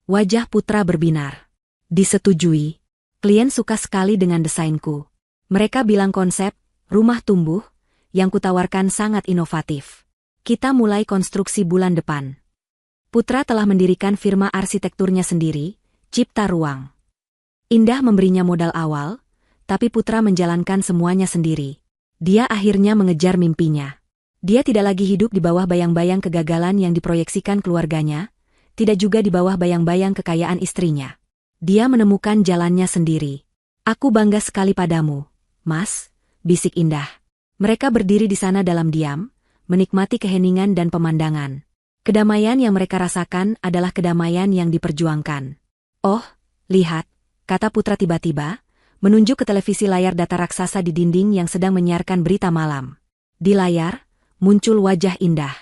Wajah Putra berbinar. Disetujui. Klien suka sekali dengan desainku. Mereka bilang konsep, rumah tumbuh, yang kutawarkan sangat inovatif. Kita mulai konstruksi bulan depan. Putra telah mendirikan firma arsitekturnya sendiri, Cipta Ruang. Indah memberinya modal awal, tapi Putra menjalankan semuanya sendiri. Dia akhirnya mengejar mimpinya. Dia tidak lagi hidup di bawah bayang-bayang kegagalan yang diproyeksikan keluarganya, tidak juga di bawah bayang-bayang kekayaan istrinya. Dia menemukan jalannya sendiri. Aku bangga sekali padamu, Mas, bisik Indah. Mereka berdiri di sana dalam diam, menikmati keheningan dan pemandangan. Kedamaian yang mereka rasakan adalah kedamaian yang diperjuangkan. Oh, lihat, kata Putra tiba-tiba, menunjuk ke televisi layar datar raksasa di dinding yang sedang menyiarkan berita malam. Di layar, muncul wajah Indah.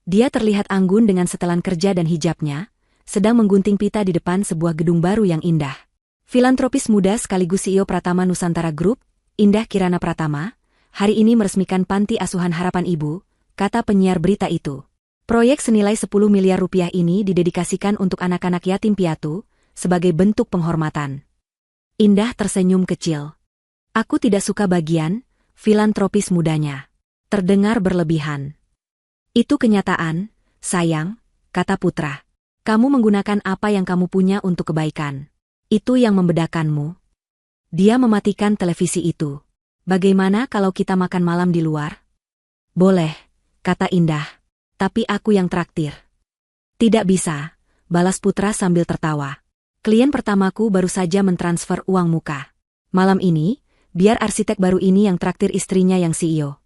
Dia terlihat anggun dengan setelan kerja dan hijabnya, sedang menggunting pita di depan sebuah gedung baru yang indah. Filantropis muda sekaligus CEO Pratama Nusantara Group, Indah Kirana Pratama, hari ini meresmikan Panti Asuhan Harapan Ibu, kata penyiar berita itu. Proyek senilai 10 miliar rupiah ini didedikasikan untuk anak-anak yatim piatu, sebagai bentuk penghormatan. Indah tersenyum kecil. Aku tidak suka bagian filantropis mudanya. Terdengar berlebihan. Itu kenyataan, sayang, kata Putra. Kamu menggunakan apa yang kamu punya untuk kebaikan. Itu yang membedakanmu. Dia mematikan televisi itu. Bagaimana kalau kita makan malam di luar? Boleh, kata Indah. Tapi aku yang traktir. Tidak bisa, balas Putra sambil tertawa. Klien pertamaku baru saja mentransfer uang muka. Malam ini, biar arsitek baru ini yang traktir istrinya yang CEO.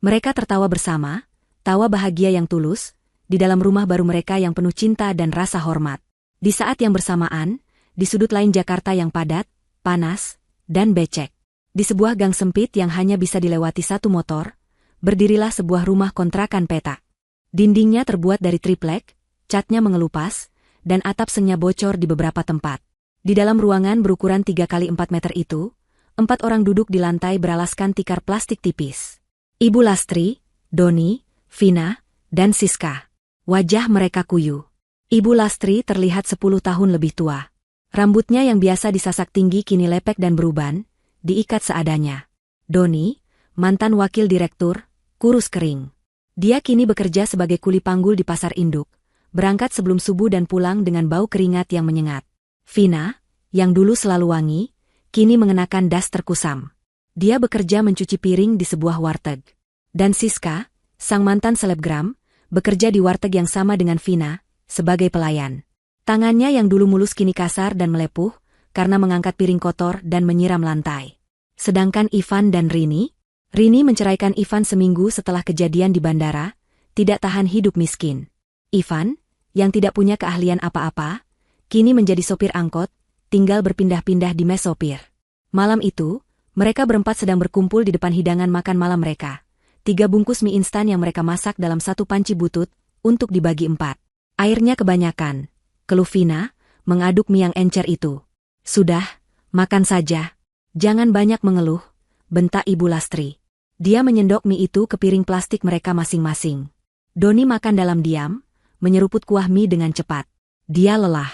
Mereka tertawa bersama, tawa bahagia yang tulus, di dalam rumah baru mereka yang penuh cinta dan rasa hormat. Di saat yang bersamaan, di sudut lain Jakarta yang padat, panas, dan becek. Di sebuah gang sempit yang hanya bisa dilewati satu motor, berdirilah sebuah rumah kontrakan petak. Dindingnya terbuat dari triplek, catnya mengelupas, dan atap sengnya bocor di beberapa tempat. Di dalam ruangan berukuran 3 kali 4 meter itu, 4 orang duduk di lantai beralaskan tikar plastik tipis. Ibu Lastri, Doni, Vina, dan Siska. Wajah mereka kuyu. Ibu Lastri terlihat 10 tahun lebih tua. Rambutnya yang biasa disasak tinggi kini lepek dan beruban, diikat seadanya. Doni, mantan wakil direktur, kurus kering. Dia kini bekerja sebagai kuli panggul di pasar induk, berangkat sebelum subuh dan pulang dengan bau keringat yang menyengat. Vina, yang dulu selalu wangi, kini mengenakan das terkusam. Dia bekerja mencuci piring di sebuah warteg. Dan Siska, sang mantan selebgram, bekerja di warteg yang sama dengan Vina, sebagai pelayan. Tangannya yang dulu mulus kini kasar dan melepuh, karena mengangkat piring kotor dan menyiram lantai. Sedangkan Ivan dan Rini menceraikan Ivan seminggu setelah kejadian di bandara, tidak tahan hidup miskin. Ivan, yang tidak punya keahlian apa-apa, kini menjadi sopir angkot, tinggal berpindah-pindah di mes sopir. Malam itu, mereka berempat sedang berkumpul di depan hidangan makan malam mereka. 3 bungkus mie instan yang mereka masak dalam satu panci butut, untuk dibagi 4. Airnya kebanyakan, keluh Vina, mengaduk mie yang encer itu. Sudah, makan saja. Jangan banyak mengeluh, bentak Ibu Lastri. Dia menyendok mie itu ke piring plastik mereka masing-masing. Doni makan dalam diam, menyeruput kuah mie dengan cepat. Dia lelah.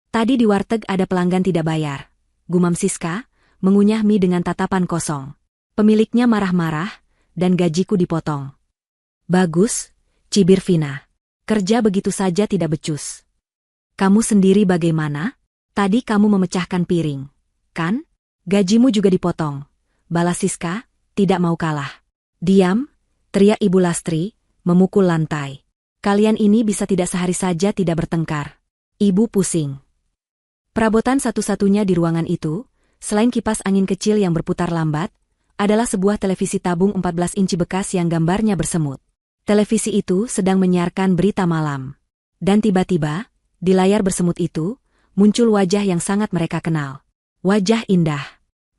Tadi di warteg ada pelanggan tidak bayar. Gumam Siska, mengunyah mie dengan tatapan kosong. Pemiliknya marah-marah, dan gajiku dipotong. Bagus, cibir Vina. Kerja begitu saja tidak becus. Kamu sendiri bagaimana? Tadi kamu memecahkan piring, kan? Gajimu juga dipotong. Balas Siska, tidak mau kalah. Diam, teriak Ibu Lastri, memukul lantai. Kalian ini bisa tidak sehari saja tidak bertengkar. Ibu pusing. Perabotan satu-satunya di ruangan itu, selain kipas angin kecil yang berputar lambat, adalah sebuah televisi tabung 14 inci bekas yang gambarnya bersemut. Televisi itu sedang menyiarkan berita malam. Dan tiba-tiba, di layar bersemut itu, muncul wajah yang sangat mereka kenal. Wajah Indah.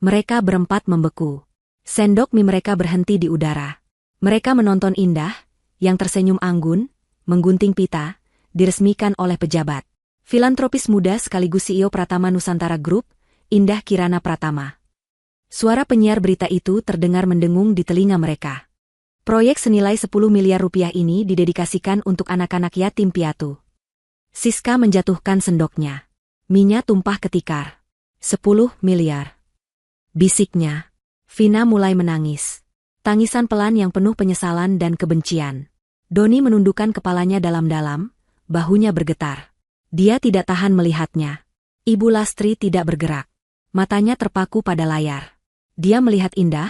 Mereka berempat membeku. Sendok mie mereka berhenti di udara. Mereka menonton Indah, yang tersenyum anggun, menggunting pita, diresmikan oleh pejabat. Filantropis muda sekaligus CEO Pratama Nusantara Group, Indah Kirana Pratama. Suara penyiar berita itu terdengar mendengung di telinga mereka. Proyek senilai 10 miliar rupiah ini didedikasikan untuk anak-anak yatim piatu. Siska menjatuhkan sendoknya. Minyak tumpah ketikar. 10 miliar. Bisiknya. Vina mulai menangis. Tangisan pelan yang penuh penyesalan dan kebencian. Doni menundukkan kepalanya dalam-dalam, bahunya bergetar. Dia tidak tahan melihatnya. Ibu Lastri tidak bergerak. Matanya terpaku pada layar. Dia melihat Indah,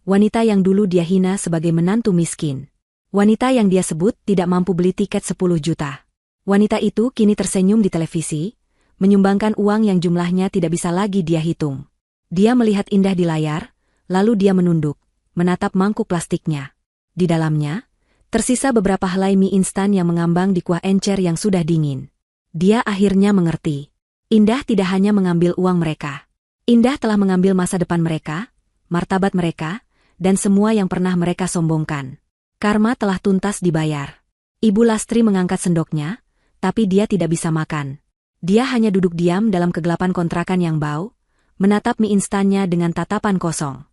wanita yang dulu dia hina sebagai menantu miskin. Wanita yang dia sebut tidak mampu beli tiket 10 juta. Wanita itu kini tersenyum di televisi, menyumbangkan uang yang jumlahnya tidak bisa lagi dia hitung. Dia melihat Indah di layar, lalu dia menunduk, menatap mangkuk plastiknya. Di dalamnya, tersisa beberapa helai mie instan yang mengambang di kuah encer yang sudah dingin. Dia akhirnya mengerti. Indah tidak hanya mengambil uang mereka. Indah telah mengambil masa depan mereka, martabat mereka, dan semua yang pernah mereka sombongkan. Karma telah tuntas dibayar. Ibu Lastri mengangkat sendoknya, tapi dia tidak bisa makan. Dia hanya duduk diam dalam kegelapan kontrakan yang bau, menatap mie instannya dengan tatapan kosong.